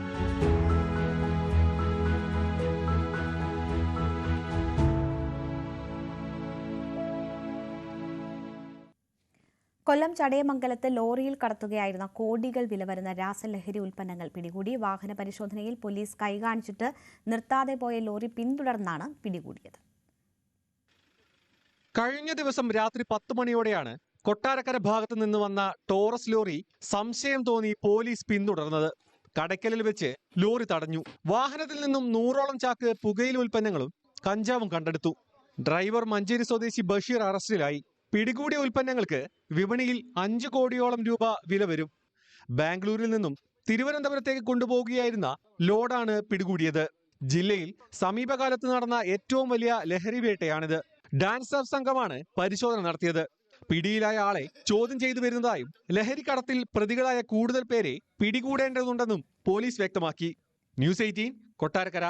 Kollam ചടയമംഗലത്ത് ലോറിയിൽ കടത്തുകയായിരുന്ന കോടികൾ വില വരുന്ന രാസലഹരി ഉൽപ്പന്നങ്ങൾ പിടികൂടി. വാഹന പരിശോധനയിൽ പോലീസ് കൈകാണിച്ചിട്ട് നിർത്താതെ പോയ ലോറി പിന്തുടർന്നാണ് പിടികൂടിയത്. കഴിഞ്ഞ ദിവസം രാത്രി 10 മണിയോടെയാണ് കൊട്ടാരക്കര ഭാഗത്ത് നിന്ന് വന്ന ടോറസ് ലോറി സംശയം തോന്നി പോലീസ് പിന്തുടർന്നത്. കടയ്ക്കലിൽ വെച്ച് ലോറി തടഞ്ഞു. വാഹനത്തിൽ നിന്നും 100ഓളം ചാക്ക് പുകയില ഉൽപ്പന്നങ്ങളും കഞ്ചാവും കണ്ടെടുത്തു. ഡ്രൈവർ മഞ്ചേരി സ്വദേശി ബഷീർ അറസ്റ്റിലായി. പിടികൂടിയ ഉൽപ്പന്നങ്ങൾക്ക് വിപണിയിൽ 5 കോടിയോളം രൂപ വില വരും. ബാംഗ്ലൂരിൽ നിന്നും തിരുവനന്തപുരത്തേക്ക് കൊണ്ടുപോകുകയായിരുന്ന ലോഡാണ് പിടികൂടിയത്. ജില്ലയിൽ സമീപകാലത്ത് നടന്ന ഏറ്റവും വലിയ ലഹരി വേട്ടയാണിത്. ഡാൻസ് ഓഫ് സംഘമാണ് പരിശോധന നടത്തിയത്. പിടിയിലായ ആളെ ചോദ്യം ചെയ്തു വരുന്നതായും ലഹരി കടത്തിൽ പ്രതികളായ കൂടുതൽ പേരെ പിടികൂടേണ്ടതുണ്ടെന്നും പോലീസ് വ്യക്തമാക്കി. ന്യൂസ് 18 കൊട്ടാരക്കര.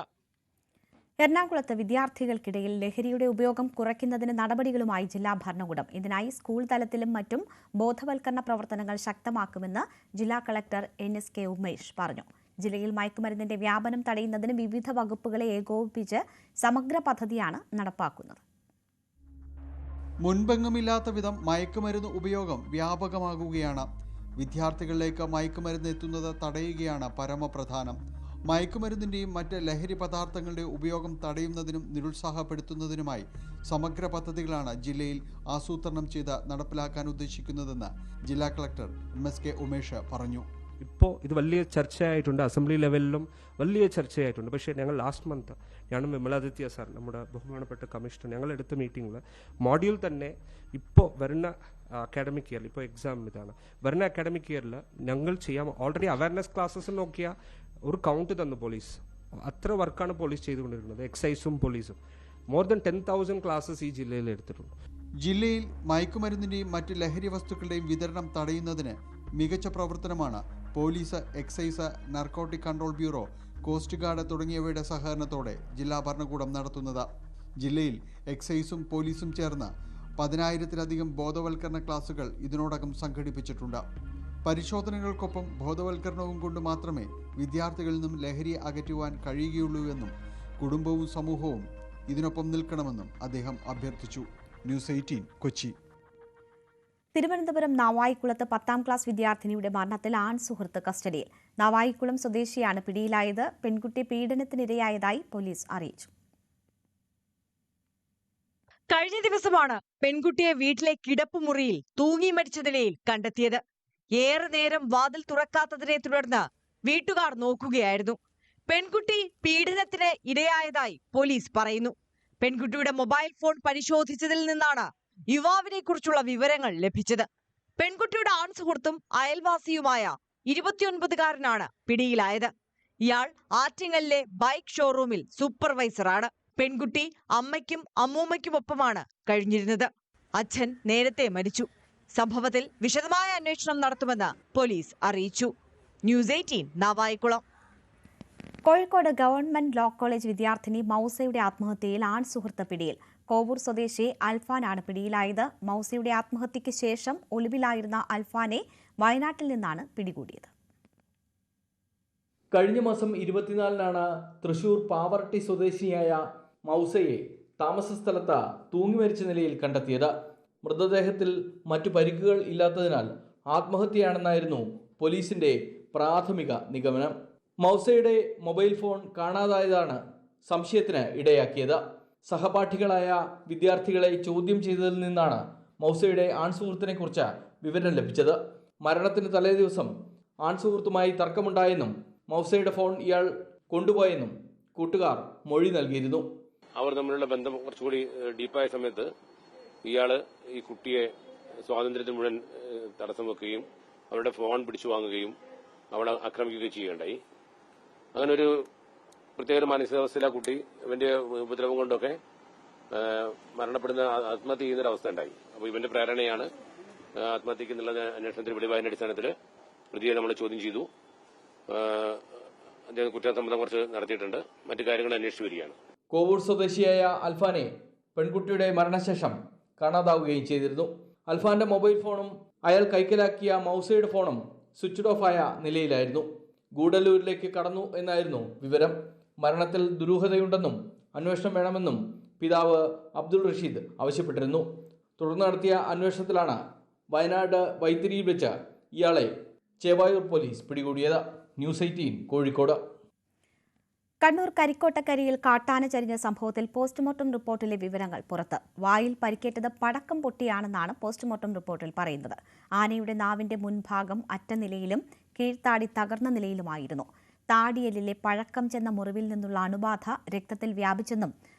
എറണാകുളത്ത് വിദ്യാർത്ഥികൾക്കിടയിൽ ലഹരിയുടെ ഉപയോഗം കുറയ്ക്കുന്നതിന് നടപടികളുമായി ജില്ലാ ഭരണകൂടം. ഇതിനായി സ്കൂൾ തലത്തിലും മറ്റും ബോധവൽക്കരണ പ്രവർത്തനങ്ങൾ ശക്തമാക്കുമെന്ന് ജില്ലാ കളക്ടർ NSK ഉമേഷ് പറഞ്ഞു. ജില്ലയിൽ മയക്കുമരുന്നിന്റെ വ്യാപനം തടയുന്നതിന് വിവിധ വകുപ്പുകളെ ഏകോപിപ്പിച്ച് സമഗ്ര പദ്ധതിയാണ് നടപ്പാക്കുന്നത്. മുൻപെങ്ങുമില്ലാത്ത വിധം മയക്കുമരുന്ന് ഉപയോഗം വ്യാപകമാകുകയാണ്. വിദ്യാർത്ഥികളിലേക്ക് മയക്കുമരുന്ന് എത്തുന്നത് തടയുകയാണ് പരമപ്രധാനം. മയക്കുമരുന്നിൻ്റെയും മറ്റ് ലഹരി പദാർത്ഥങ്ങളുടെയും ഉപയോഗം തടയുന്നതിനും നിരുത്സാഹപ്പെടുത്തുന്നതിനുമായി സമഗ്ര പദ്ധതികളാണ് ജില്ലയിൽ ആസൂത്രണം ചെയ്ത് നടപ്പിലാക്കാൻ ഉദ്ദേശിക്കുന്നതെന്ന് ജില്ലാ കളക്ടർ MSK ഉമേഷ് പറഞ്ഞു. ഇപ്പോൾ ഇത് വലിയ ചർച്ചയായിട്ടുണ്ട്, അസംബ്ലി ലെവലിലും വലിയ ചർച്ചയായിട്ടുണ്ട്. പക്ഷേ ഞങ്ങൾ ലാസ്റ്റ് മന്ത് ഞാനും വിമലാദിത്യ സാർ, നമ്മുടെ ബഹുമാനപ്പെട്ട കമ്മീഷണർ, ഞങ്ങളെടുത്ത മീറ്റിങ്ങിൽ മോഡ്യൂൾ തന്നെ ഇപ്പോൾ വരുന്ന അക്കാഡമിക് ഇയറിൽ, ഇപ്പോൾ എക്സാം ഇതാണ്, വരുന്ന അക്കാഡമിക് ഇയറിൽ ഞങ്ങൾ ചെയ്യാം. ഓൾറെഡി അവയർനെസ് ക്ലാസ്സസ് നോക്കിയാൽ ഒരു കൗണ്ട് തന്നു പോലീസ്. അത്ര വർക്കാണ് പോലീസ് ചെയ്തുകൊണ്ടിരിക്കുന്നത്. എക്സൈസും പോലീസും മോർ ദൻ 10,000 ക്ലാസ്സസ് ഈ ജില്ലയിൽ എടുത്തിട്ടുണ്ട്. ജില്ലയിൽ മയക്കുമരുന്നിൻ്റെയും മറ്റ് ലഹരി വസ്തുക്കളുടെയും വിതരണം തടയുന്നതിന് മികച്ച പ്രവർത്തനമാണ് police, excise, narcotic control bureau, coast guard തുടങ്ങിയവയുടെ സഹകരണത്തോടെ ജില്ലാ ഭരണകൂടം നടത്തുന്നത്. ജില്ലയിൽ എക്സൈസും പോലീസും ചേർന്ന് 10,000-ലധികം ബോധവൽക്കരണ ക്ലാസുകൾ ഇതിനോടകം സംഘടിപ്പിച്ചിട്ടുണ്ട്. പരിശോധനകൾക്കൊപ്പം ബോധവൽക്കരണവും കൊണ്ട് മാത്രമേ വിദ്യാർത്ഥികളിൽ നിന്നും ലഹരി അകറ്റുവാൻ കഴിയുകയുള്ളൂവെന്നും കുടുംബവും സമൂഹവും ഇതിനൊപ്പം നിൽക്കണമെന്നും അദ്ദേഹം അഭ്യർത്ഥിച്ചു. ന്യൂസ് 18 കൊച്ചി. തിരുവനന്തപുരം നാവായിക്കുളത്ത് 10ാം ക്ലാസ് വിദ്യാർത്ഥിനിയുടെ മരണത്തിൽ ആൺ സുഹൃത്ത് കസ്റ്റഡിയിൽ. നാവായിക്കുളം സ്വദേശിയാണ് പിടിയിലായത്. പെൺകുട്ടി പീഡനത്തിനിരയായതായി പോലീസ് അറിയിച്ചു. കഴിഞ്ഞ ദിവസമാണ് പെൺകുട്ടിയെ വീട്ടിലെ കിടപ്പുമുറിയിൽ തൂങ്ങി മരിച്ച നിലയിൽ കണ്ടെത്തിയത്. ഏറെ നേരം വാതിൽ തുറക്കാത്തതിനെ തുടർന്ന് വീട്ടുകാർ നോക്കുകയായിരുന്നു. പെൺകുട്ടി പീഡനത്തിന് ഇരയായതായി പോലീസ് പറയുന്നു. പെൺകുട്ടിയുടെ മൊബൈൽ ഫോൺ പരിശോധിച്ചതിൽ നിന്നാണ് യുവാവിനെ കുറിച്ചുള്ള വിവരങ്ങൾ ലഭിച്ചത്. പെൺകുട്ടിയുടെ ആൺ സുഹൃത്തും അയൽവാസിയുമായ 29-കാരനാണ് പിടിയിലായത്. ഇയാൾ ആറ്റിങ്ങലിലെ ബൈക്ക് ഷോറൂമിൽ സൂപ്പർവൈസറാണ്. പെൺകുട്ടി അമ്മയ്ക്കും അമ്മൂമ്മയ്ക്കുമൊപ്പമാണ് കഴിഞ്ഞിരുന്നത്. അച്ഛൻ നേരത്തെ മരിച്ചു. സംഭവത്തിൽ വിശദമായ അന്വേഷണം നടത്തുമെന്ന് പോലീസ് അറിയിച്ചു. News 18 Navaikulam. Kozhikode government law college വിദ്യാർത്ഥിനി മൗസയുടെ ആത്മഹത്യയിൽ ആൺ സുഹൃത്ത് പിടിയിൽ. കോവൂർ സ്വദേശി അൽഫാനാണ് പിടിയിലായത്. മൗസയുടെ ആത്മഹത്യയ്ക്ക് ശേഷം ഒളിവിലായിരുന്ന അൽഫാനെ വയനാട്ടിൽ നിന്നാണ് പിടികൂടിയത്. കഴിഞ്ഞ മാസം 24-നാണ് തൃശൂർ പാവറട്ടി സ്വദേശിനിയായ മൗസയെ താമസ സ്ഥലത്ത് തൂങ്ങി മരിച്ച നിലയിൽ കണ്ടെത്തിയത്. മൃതദേഹത്തിൽ മറ്റു പരിക്കുകൾ ഇല്ലാത്തതിനാൽ ആത്മഹത്യയാണെന്നായിരുന്നു പോലീസിന്റെ പ്രാഥമിക നിഗമനം. മൗസയുടെ മൊബൈൽ ഫോൺ കാണാതായതാണ് സംശയത്തിന് ഇടയാക്കിയത്. സഹപാഠികളായ വിദ്യാർത്ഥികളെ ചോദ്യം ചെയ്തതിൽ നിന്നാണ് മൗസയുടെ ആൺസുഹൃത്തിനെ കുറിച്ച് വിവരം ലഭിച്ചത്. മരണത്തിന് തലേ ദിവസം ആൺസുഹൃത്തുമായി തർക്കമുണ്ടായെന്നും മൗസയുടെ ഫോൺ ഇയാൾ കൊണ്ടുപോയെന്നും കൂട്ടുകാർ മൊഴി നൽകിയിരുന്നു. അവർ തമ്മിലുള്ള ബന്ധം കുറച്ചുകൂടി ഡീപ്പായ സമയത്ത് ഇയാള് ഈ കുട്ടിയെ സ്വാതന്ത്ര്യത്തിന് മുഴുവൻ തടസ്സം വെക്കുകയും അവരുടെ ഫോൺ പിടിച്ചു വാങ്ങുകയും അവളെ ആക്രമിക്കുകയും ചെയ്യുകയുണ്ടായി. അങ്ങനെ ഒരു പ്രത്യേക മാനസികാവസ്ഥയിൽ ആ കുട്ടി ഇവന്റെ ഉപദ്രവം കൊണ്ടൊക്കെ മരണപ്പെടുന്ന ആത്മഹത്യ ചെയ്യുന്നൊരവസ്ഥ ഉണ്ടായി. അപ്പോൾ ഇവന്റെ പ്രേരണയാണ് ആത്മഹത്യക്ക് എന്നുള്ള അന്വേഷണത്തിൽ വെളിവായതിന്റെ അടിസ്ഥാനത്തിൽ പ്രതിയെ നമ്മൾ ചോദ്യം ചെയ്തു. അദ്ദേഹം കുറ്റസമ്മതം കുറച്ച് നടത്തിയിട്ടുണ്ട്. മറ്റു കാര്യങ്ങൾ അന്വേഷിച്ചു വരികയാണ്. കോവൂർ സ്വദേശിയായ അൽഫാനെ പെൺകുട്ടിയുടെ മരണശേഷം കാണാതാവുകയും ചെയ്തിരുന്നു. അൽഫാന്റെ മൊബൈൽ ഫോണും അയാൾ കൈക്കലാക്കിയ മൗസയുടെ ഫോണും സ്വിച്ച്ഡ് ഓഫ് ആയ നിലയിലായിരുന്നു. ഗൂഡല്ലൂരിലേക്ക് കടന്നു എന്നായിരുന്നു വിവരം. മരണത്തിൽ ദുരൂഹതയുണ്ടെന്നും അന്വേഷണം വേണമെന്നും പിതാവ് അബ്ദുൾ റഷീദ് ആവശ്യപ്പെട്ടിരുന്നു. തുടർന്ന് നടത്തിയ അന്വേഷണത്തിലാണ് വയനാട് വൈത്തിരിയിൽ വെച്ച് ഇയാളെ ചേവായൂർ പോലീസ് പിടികൂടിയത്. ന്യൂസ് 18 കോഴിക്കോട്. കണ്ണൂർ കരിക്കോട്ടക്കരിയിൽ കാട്ടാന ചരിഞ്ഞ സംഭവത്തിൽ പോസ്റ്റ്മോർട്ടം റിപ്പോർട്ടിലെ വിവരങ്ങൾ പുറത്ത്. വായിൽ പരിക്കേറ്റത് പടക്കം പൊട്ടിയാണെന്നാണ് പോസ്റ്റ്മോർട്ടം റിപ്പോർട്ടിൽ പറയുന്നത്. ആനയുടെ നാവിന്റെ മുൻഭാഗം അറ്റ നിലയിലും കീഴ്ത്താടി തകർന്ന നിലയിലുമായിരുന്നു. താടിയെല്ലിലെ പഴക്കം ചെന്ന മുറിവിൽ നിന്നുള്ള അണുബാധ രക്തത്തിൽ വ്യാപിച്ചെന്നും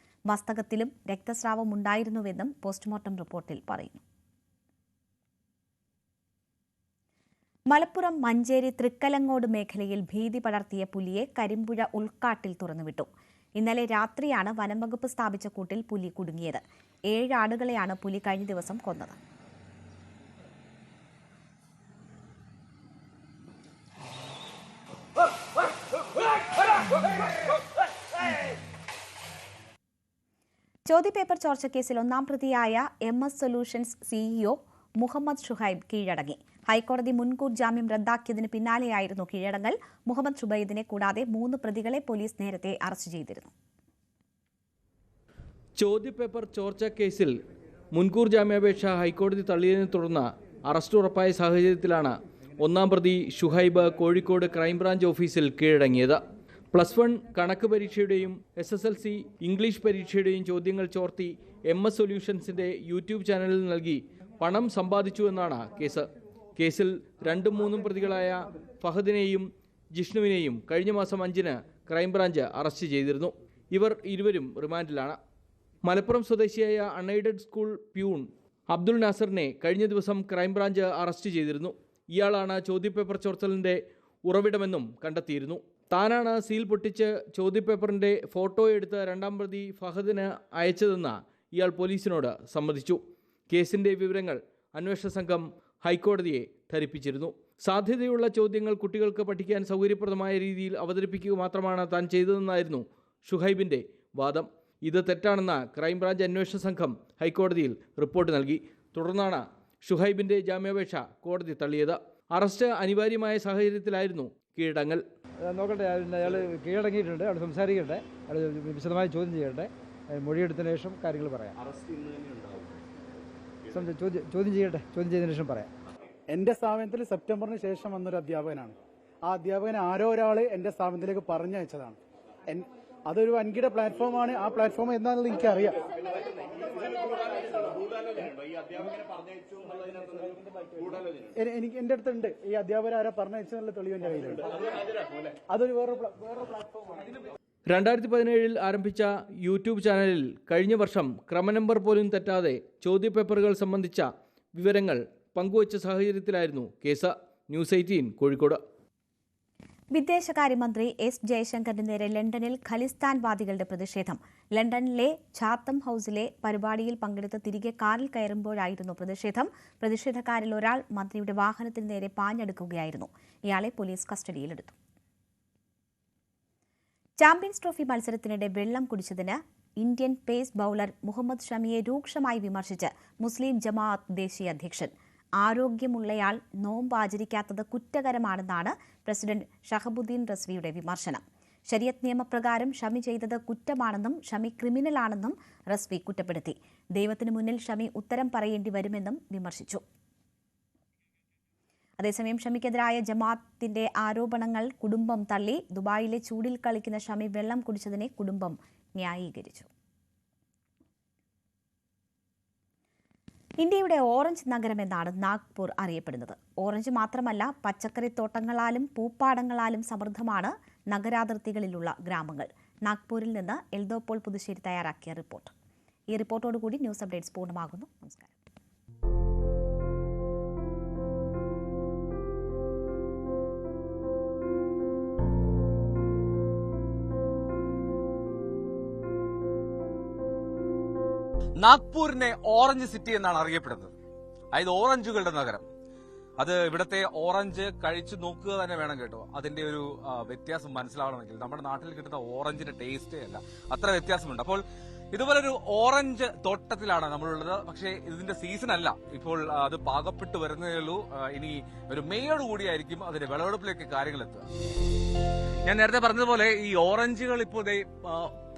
മസ്തകത്തിലും രക്തസ്രാവമുണ്ടായിരുന്നുവെന്നും പോസ്റ്റ്മോർട്ടം റിപ്പോർട്ടിൽ പറയുന്നു. മലപ്പുറം മഞ്ചേരി തൃക്കലങ്ങോട് മേഖലയിൽ ഭീതി പടർത്തിയ പുലിയെ കരിമ്പുഴ ഉൾക്കാട്ടിൽ തുറന്നുവിട്ടു. ഇന്നലെ രാത്രിയാണ് വനംവകുപ്പ് സ്ഥാപിച്ച കൂട്ടിൽ പുലി കുടുങ്ങിയത്. 7 ആടുകളെയാണ് പുലി കഴിഞ്ഞ ദിവസം കൊന്നത്. ചോദ്യപേപ്പർ ചോർച്ചക്കേസിൽ 1-ാം പ്രതിയായ MS solutions CEO Muhammad Shuhaib കീഴടങ്ങി. ഹൈക്കോടതി മുൻകൂർ ജാമ്യം റദ്ദാക്കിയതിന് പിന്നാലെയായിരുന്നു കീഴടങ്ങൽ. മുഹമ്മദ് ഷുഹൈബിനെ കൂടാതെ 3 പ്രതികളെ പോലീസ് നേരത്തെ അറസ്റ്റ് ചെയ്തിരുന്നു. ചോദ്യപേപ്പർ ചോർച്ച കേസിൽ മുൻകൂർ ജാമ്യാപേക്ഷ ഹൈക്കോടതി തള്ളിയതിനെ തുടർന്ന് അറസ്റ്റ് ഉറപ്പായ സാഹചര്യത്തിലാണ് 1-ാം പ്രതി ഷുഹൈബ് കോഴിക്കോട് ക്രൈംബ്രാഞ്ച് ഓഫീസിൽ കീഴടങ്ങിയത്. +1 കണക്ക് പരീക്ഷയുടെയും SSLC ഇംഗ്ലീഷ് പരീക്ഷയുടെയും ചോദ്യങ്ങൾ ചോർത്തി MS സൊല്യൂഷൻസിന്റെ യൂട്യൂബ് ചാനലിൽ നൽകി പണം സമ്പാദിച്ചു എന്നാണ് കേസ്. കേസിൽ 2ഉം 3ഉം പ്രതികളായ ഫഹദിനെയും ജിഷ്ണുവിനെയും കഴിഞ്ഞ മാസം 5-ന് ക്രൈംബ്രാഞ്ച് അറസ്റ്റ് ചെയ്തിരുന്നു. ഇവർ ഇരുവരും റിമാൻഡിലാണ്. മലപ്പുറം സ്വദേശിയായ അൺഎയ്ഡഡ് സ്കൂൾ പ്യൂൺ അബ്ദുൾ നാസറിനെ കഴിഞ്ഞ ദിവസം ക്രൈംബ്രാഞ്ച് അറസ്റ്റ് ചെയ്തിരുന്നു. ഇയാളാണ് ചോദ്യപേപ്പർ ചോർത്തലിന്റെ ഉറവിടമെന്നും കണ്ടെത്തിയിരുന്നു. താനാണ് സീൽ പൊട്ടിച്ച് ചോദ്യപേപ്പറിന്റെ ഫോട്ടോ എടുത്ത് 2-ാം പ്രതി ഫഹദിന് അയച്ചതെന്ന് ഇയാൾ പോലീസിനോട് സമ്മതിച്ചു. കേസിന്റെ വിവരങ്ങൾ അന്വേഷണ സംഘം ഹൈക്കോടതിയെ ധരിപ്പിച്ചിരുന്നു. സാധ്യതയുള്ള ചോദ്യങ്ങൾ കുട്ടികൾക്ക് പഠിക്കാൻ സൗകര്യപ്രദമായ രീതിയിൽ അവതരിപ്പിക്കുക മാത്രമാണ് താൻ ചെയ്തതെന്നായിരുന്നു ഷുഹൈബിന്റെ വാദം. ഇത് തെറ്റാണെന്ന് ക്രൈംബ്രാഞ്ച് അന്വേഷണ സംഘം ഹൈക്കോടതിയിൽ റിപ്പോർട്ട് നൽകി. തുടർന്നാണ് ഷുഹൈബിന്റെ ജാമ്യാപേക്ഷ കോടതി തള്ളിയത്. അറസ്റ്റ് അനിവാര്യമായ സാഹചര്യത്തിലായിരുന്നു കീഴടങ്ങൽ. നോക്കട്ടെ, അയാൾ കീഴടങ്ങിയിട്ടുണ്ട്. അയാൾ സംസാരിക്കട്ടെ, അയാൾ വിശദമായി ചോദ്യം ചെയ്യട്ടെ. മൊഴിയെടുത്തതിന് ശേഷം കാര്യങ്ങൾ പറയാം. ചോദ്യം ചെയ്യട്ടെ, ചോദ്യം ചെയ്തതിനു ശേഷം പറയാം. എൻ്റെ സ്ഥാപനത്തിൽ സെപ്റ്റംബറിന് ശേഷം വന്നൊരു അധ്യാപകനാണ്. ആ അധ്യാപകൻ ആരോ ഒരാൾ എൻ്റെ സ്ഥാപനത്തിലേക്ക് പറഞ്ഞയച്ചതാണ്. അതൊരു വൻകിട പ്ലാറ്റ്ഫോമാണ്. ആ പ്ലാറ്റ്ഫോം എന്താണെന്നുള്ളത് എനിക്കറിയാം. എനിക്ക് എൻ്റെ അടുത്തുണ്ട് ഈ അധ്യാപകർ ആരാ പറഞ്ഞയച്ചെന്നുള്ള തെളിവ് എൻ്റെ കയ്യിലുണ്ട്. അതൊരു വേറെ പ്ലാറ്റ്ഫോമാണ്. 2017 ആരംഭിച്ച യൂട്യൂബ് ചാനലിൽ കഴിഞ്ഞ വർഷം ക്രമനമ്പർ പോലും തെറ്റാതെ ചോദ്യപേപ്പറുകൾ സംബന്ധിച്ച വിവരങ്ങൾ പങ്കുവച്ച സാഹചര്യത്തിലായിരുന്നു കേസ്. ന്യൂസ് 18 കോഴിക്കോട്. വിദേശകാര്യമന്ത്രി S. ജയശങ്കറിന് നേരെ ലണ്ടനിൽ ഖലിസ്ഥാൻവാദികളുടെ പ്രതിഷേധം. ലണ്ടനിലെ ചാത്തം ഹൌസിലെ പരിപാടിയിൽ പങ്കെടുത്ത് തിരികെ കാറിൽ കയറുമ്പോഴായിരുന്നു പ്രതിഷേധം. പ്രതിഷേധക്കാരിൽ ഒരാൾ മന്ത്രിയുടെ വാഹനത്തിന് നേരെ പാഞ്ഞെടുക്കുകയായിരുന്നു. ഇയാളെ പോലീസ് കസ്റ്റഡിയിലെടുത്തു. ചാമ്പ്യൻസ് ട്രോഫി മത്സരത്തിനിടെ വെള്ളം കുടിച്ചതിന് ഇന്ത്യൻ പേസ് ബൌളർ മുഹമ്മദ് ഷമിയെ രൂക്ഷമായി വിമർശിച്ച് മുസ്ലിം ജമാഅത്ത് ദേശീയ അധ്യക്ഷൻ. ആരോഗ്യമുള്ളയാൾ നോമ്പ് ആചരിക്കാത്തത് കുറ്റകരമാണെന്നാണ് പ്രസിഡന്റ് ഷഹബുദ്ദീൻ റസ്വിയുടെ വിമർശനം. ശരിയത്ത് നിയമപ്രകാരം ഷമി ചെയ്തത് കുറ്റമാണെന്നും ഷമി ക്രിമിനലാണെന്നും റസ്വി കുറ്റപ്പെടുത്തി. ദൈവത്തിനു മുന്നിൽ ഷമി ഉത്തരം പറയേണ്ടി വരുമെന്നും വിമർശിച്ചു. അതേസമയം ഷമിക്കെതിരായ ജമാഅത്തിന്റെ ആരോപണങ്ങൾ കുടുംബം തള്ളി. ദുബായിലെ ചൂടിൽ കളിക്കുന്ന ഷമി വെള്ളം കുടിച്ചതിനെ കുടുംബം ന്യായീകരിച്ചു. ഇന്ത്യയുടെ ഓറഞ്ച് നഗരമെന്നാണ് നാഗ്പൂർ അറിയപ്പെടുന്നത്. ഓറഞ്ച് മാത്രമല്ല, പച്ചക്കറിത്തോട്ടങ്ങളാലും പൂപ്പാടങ്ങളാലും സമൃദ്ധമാണ് നഗരാതിർത്തികളിലുള്ള ഗ്രാമങ്ങൾ. നാഗ്പൂരിൽ നിന്ന് എൽദോ പോൾ പുതുശ്ശേരി തയ്യാറാക്കിയ റിപ്പോർട്ട്. ഈ റിപ്പോർട്ടോടുകൂടി ന്യൂസ് അപ്ഡേറ്റ്സ് പൂർണ്ണമാകുന്നു. നമസ്കാരം. നാഗ്പൂരിനെ ഓറഞ്ച് സിറ്റി എന്നാണ് അറിയപ്പെടുന്നത്. അതായത് ഓറഞ്ചുകളുടെ നഗരം. അത് ഇവിടുത്തെ ഓറഞ്ച് കഴിച്ചു നോക്കുക തന്നെ വേണം കേട്ടോ. അതിന്റെ ഒരു വ്യത്യാസം മനസ്സിലാവണമെങ്കിൽ നമ്മുടെ നാട്ടിൽ കിട്ടുന്ന ഓറഞ്ചിന്റെ ടേസ്റ്റേ അല്ല, അത്ര വ്യത്യാസമുണ്ട്. അപ്പോൾ ഇതുപോലൊരു ഓറഞ്ച് തോട്ടത്തിലാണ് നമ്മളുള്ളത്. പക്ഷേ ഇതിന്റെ സീസൺ അല്ല, ഇപ്പോൾ അത് പാകപ്പെട്ട് വരുന്നതേ ഉള്ളൂ. ഇനി ഒരു മെയ്യോട് കൂടിയായിരിക്കും അതിന്റെ വിളവെടുപ്പിലേക്ക് കാര്യങ്ങൾ എത്തുക. ഞാൻ നേരത്തെ പറഞ്ഞതുപോലെ ഈ ഓറഞ്ചുകൾ ഇപ്പോൾ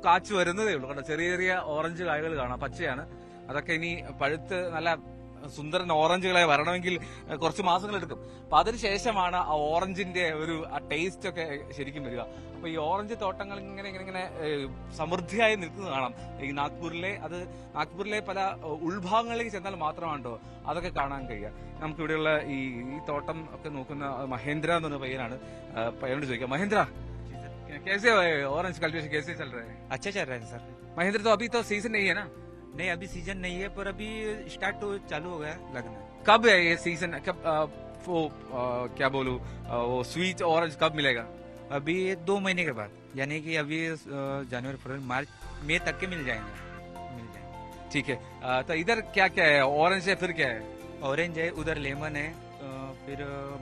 കാച്ചു വരുന്നതേ ഉള്ളൂ. കാരണം ചെറിയ ചെറിയ ഓറഞ്ച് കായകൾ കാണാം, പച്ചയാണ്. അതൊക്കെ ഇനി പഴുത്ത് നല്ല സുന്ദരൻ ഓറഞ്ചുകളായി വരണമെങ്കിൽ കുറച്ച് മാസങ്ങൾ എടുക്കും. അപ്പൊ അതിനുശേഷമാണ് ആ ഓറഞ്ചിന്റെ ഒരു ടേസ്റ്റ് ഒക്കെ ശരിക്കും വരിക. അപ്പൊ ഈ ഓറഞ്ച് തോട്ടങ്ങൾ ഇങ്ങനെ ഇങ്ങനെ ഇങ്ങനെ സമൃദ്ധിയായി നിൽക്കുന്നത് കാണാം ഈ നാഗ്പൂരിലെ പല ഉൾഭാഗങ്ങളിലേക്ക് ചെന്നാൽ മാത്രമാണോ അതൊക്കെ കാണാൻ കഴിയുക. നമുക്കിവിടെയുള്ള ഈ തോട്ടം ഒക്കെ നോക്കുന്ന മഹേന്ദ്ര എന്ന് പറഞ്ഞ പയ്യനാണ്. പയ്യനോട് ചോദിക്കാം, മഹേന്ദ്ര कैसे ऑरेंज कल्टीवेशन कैसे चल रहा है? अच्छा चल रहा है सर. महेंद्र, तो अभी तो सीजन नहीं है ना? नहीं, अभी सीजन नहीं है, पर अभी स्टार्ट तो चालू हो गया लगना. कब है ये सीजन? कब वो क्या बोलूं, वो स्वीट ऑरेंज कब मिलेगा? अभी 2 महीने के बाद, यानी कि अभी जनवरी, फरवरी, मार्च, मई तक के मिल जाएंगे. ठीक है. तो इधर क्या क्या है? ऑरेंज है, फिर क्या है? ऑरेंज है, उधर लेमन है, फिर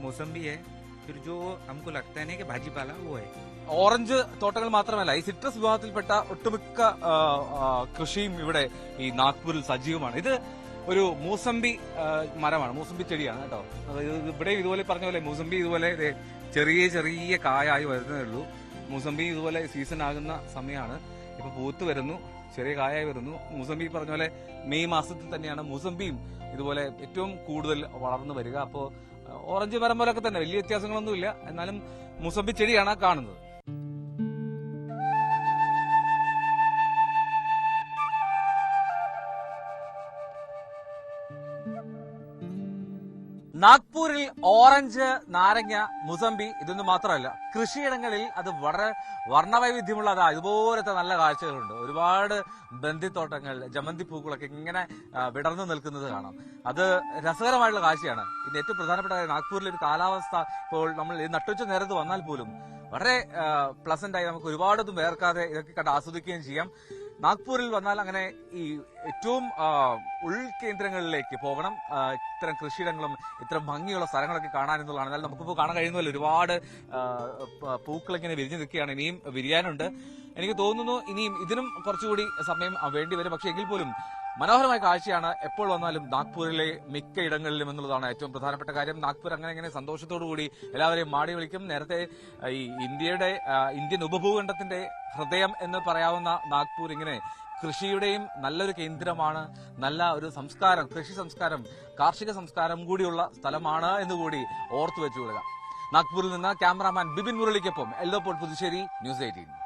मौसम्बी है, फिर जो हमको लगता है ना कि भाजी पाला वो है. ഓറഞ്ച് തോട്ടങ്ങൾ മാത്രമല്ല, ഈ സിട്രസ് വിഭാഗത്തിൽപ്പെട്ട ഒട്ടുമിക്ക കൃഷിയും ഇവിടെ ഈ നാഗ്പൂരിൽ സജീവമാണ്. ഇത് ഒരു മൂസമ്പി മരമാണ്, മൂസമ്പി ചെടിയാണ് കേട്ടോ. ഇവിടെ ഇതുപോലെ പറഞ്ഞ പോലെ മൂസമ്പി ഇതുപോലെ ചെറിയ ചെറിയ കായായി വരുന്നതേ ഉള്ളൂ. മൂസമ്പി ഇതുപോലെ സീസൺ ആകുന്ന സമയമാണ്. ഇപ്പൊ പൂത്ത് വരുന്നു, ചെറിയ കായായി വരുന്നു. മൂസമ്പി പറഞ്ഞ പോലെ മെയ് മാസത്തിൽ തന്നെയാണ് മൂസമ്പിയും ഇതുപോലെ ഏറ്റവും കൂടുതൽ വളർന്നു വരിക. അപ്പോൾ ഓറഞ്ച് മരം പോലൊക്കെ തന്നെ വലിയ വ്യത്യാസങ്ങളൊന്നുമില്ല, എന്നാലും മൂസമ്പി ചെടിയാണ് കാണുന്നത്. നാഗ്പൂരിൽ ഓറഞ്ച്, നാരങ്ങ, മുസംബി ഇതൊന്നും മാത്രമല്ല, കൃഷിയിടങ്ങളിൽ അത് വളരെ വർണ്ണവൈവിധ്യമുള്ള ഇതുപോലത്തെ നല്ല കാഴ്ചകളുണ്ട്. ഒരുപാട് ബന്ദിത്തോട്ടങ്ങൾ, ജമന്തി പൂക്കളൊക്കെ ഇങ്ങനെ വിടർന്നു നിൽക്കുന്നത് കാണാം. അത് രസകരമായിട്ടുള്ള കാഴ്ചയാണ്. ഇതിന്റെ ഏറ്റവും പ്രധാനപ്പെട്ട നാഗ്പൂരിലെ ഒരു കാലാവസ്ഥ, ഇപ്പോൾ നമ്മൾ നട്ടുച്ച നേരത്ത് വന്നാൽ പോലും വളരെ പ്ലസന്റ് ആയി നമുക്ക് ഒരുപാടൊന്നും വേർക്കാതെ ഇതൊക്കെ കണ്ട് ആസ്വദിക്കുകയും ചെയ്യാം. നാഗ്പൂരിൽ വന്നാൽ അങ്ങനെ ഈ ഏറ്റവും ഉൾകേന്ദ്രങ്ങളിലേക്ക് പോകണം. ഇത്തരം കൃഷിയിടങ്ങളും ഇത്തരം ഭംഗിയുള്ള സ്ഥലങ്ങളൊക്കെ കാണാനെന്നുള്ളതാണ്. എന്നാൽ നമുക്കിപ്പോൾ കാണാൻ കഴിയുന്നല്ലോ ഒരുപാട് പൂക്കളിങ്ങനെ വിരിഞ്ഞു നിൽക്കുകയാണ്. ഇനിയും വിരിയാനുണ്ട്. എനിക്ക് തോന്നുന്നു ഇനിയും ഇതിനും കുറച്ചുകൂടി സമയം വേണ്ടി വരും. പക്ഷേ എങ്കിൽ പോലും മനോഹരമായ കാഴ്ചയാണ് എപ്പോൾ വന്നാലും നാഗ്പൂരിലെ മിക്ക ഇടങ്ങളിലും എന്നുള്ളതാണ് ഏറ്റവും പ്രധാനപ്പെട്ട കാര്യം. നാഗ്പൂർ അങ്ങനെ ഇങ്ങനെ സന്തോഷത്തോടുകൂടി എല്ലാവരെയും മാടി വിളിക്കും. നേരത്തെ ഈ ഇന്ത്യൻ ഉപഭൂഖണ്ഡത്തിന്റെ ഹൃദയം എന്ന് പറയാവുന്ന നാഗ്പൂർ ഇങ്ങനെ കൃഷിയുടെയും നല്ലൊരു കേന്ദ്രമാണ്. നല്ല ഒരു സംസ്കാരം, കൃഷി സംസ്കാരം, കാർഷിക സംസ്കാരം കൂടിയുള്ള സ്ഥലമാണ് എന്നുകൂടി ഓർത്തു വെച്ചുകൊള്ളുക. നാഗ്പൂരിൽ നിന്ന് ക്യാമറാമാൻ ബിപിൻ മുരളിക്കൊപ്പം എൽദോ പോൾ പുതുശ്ശേരി, ന്യൂസ് 18.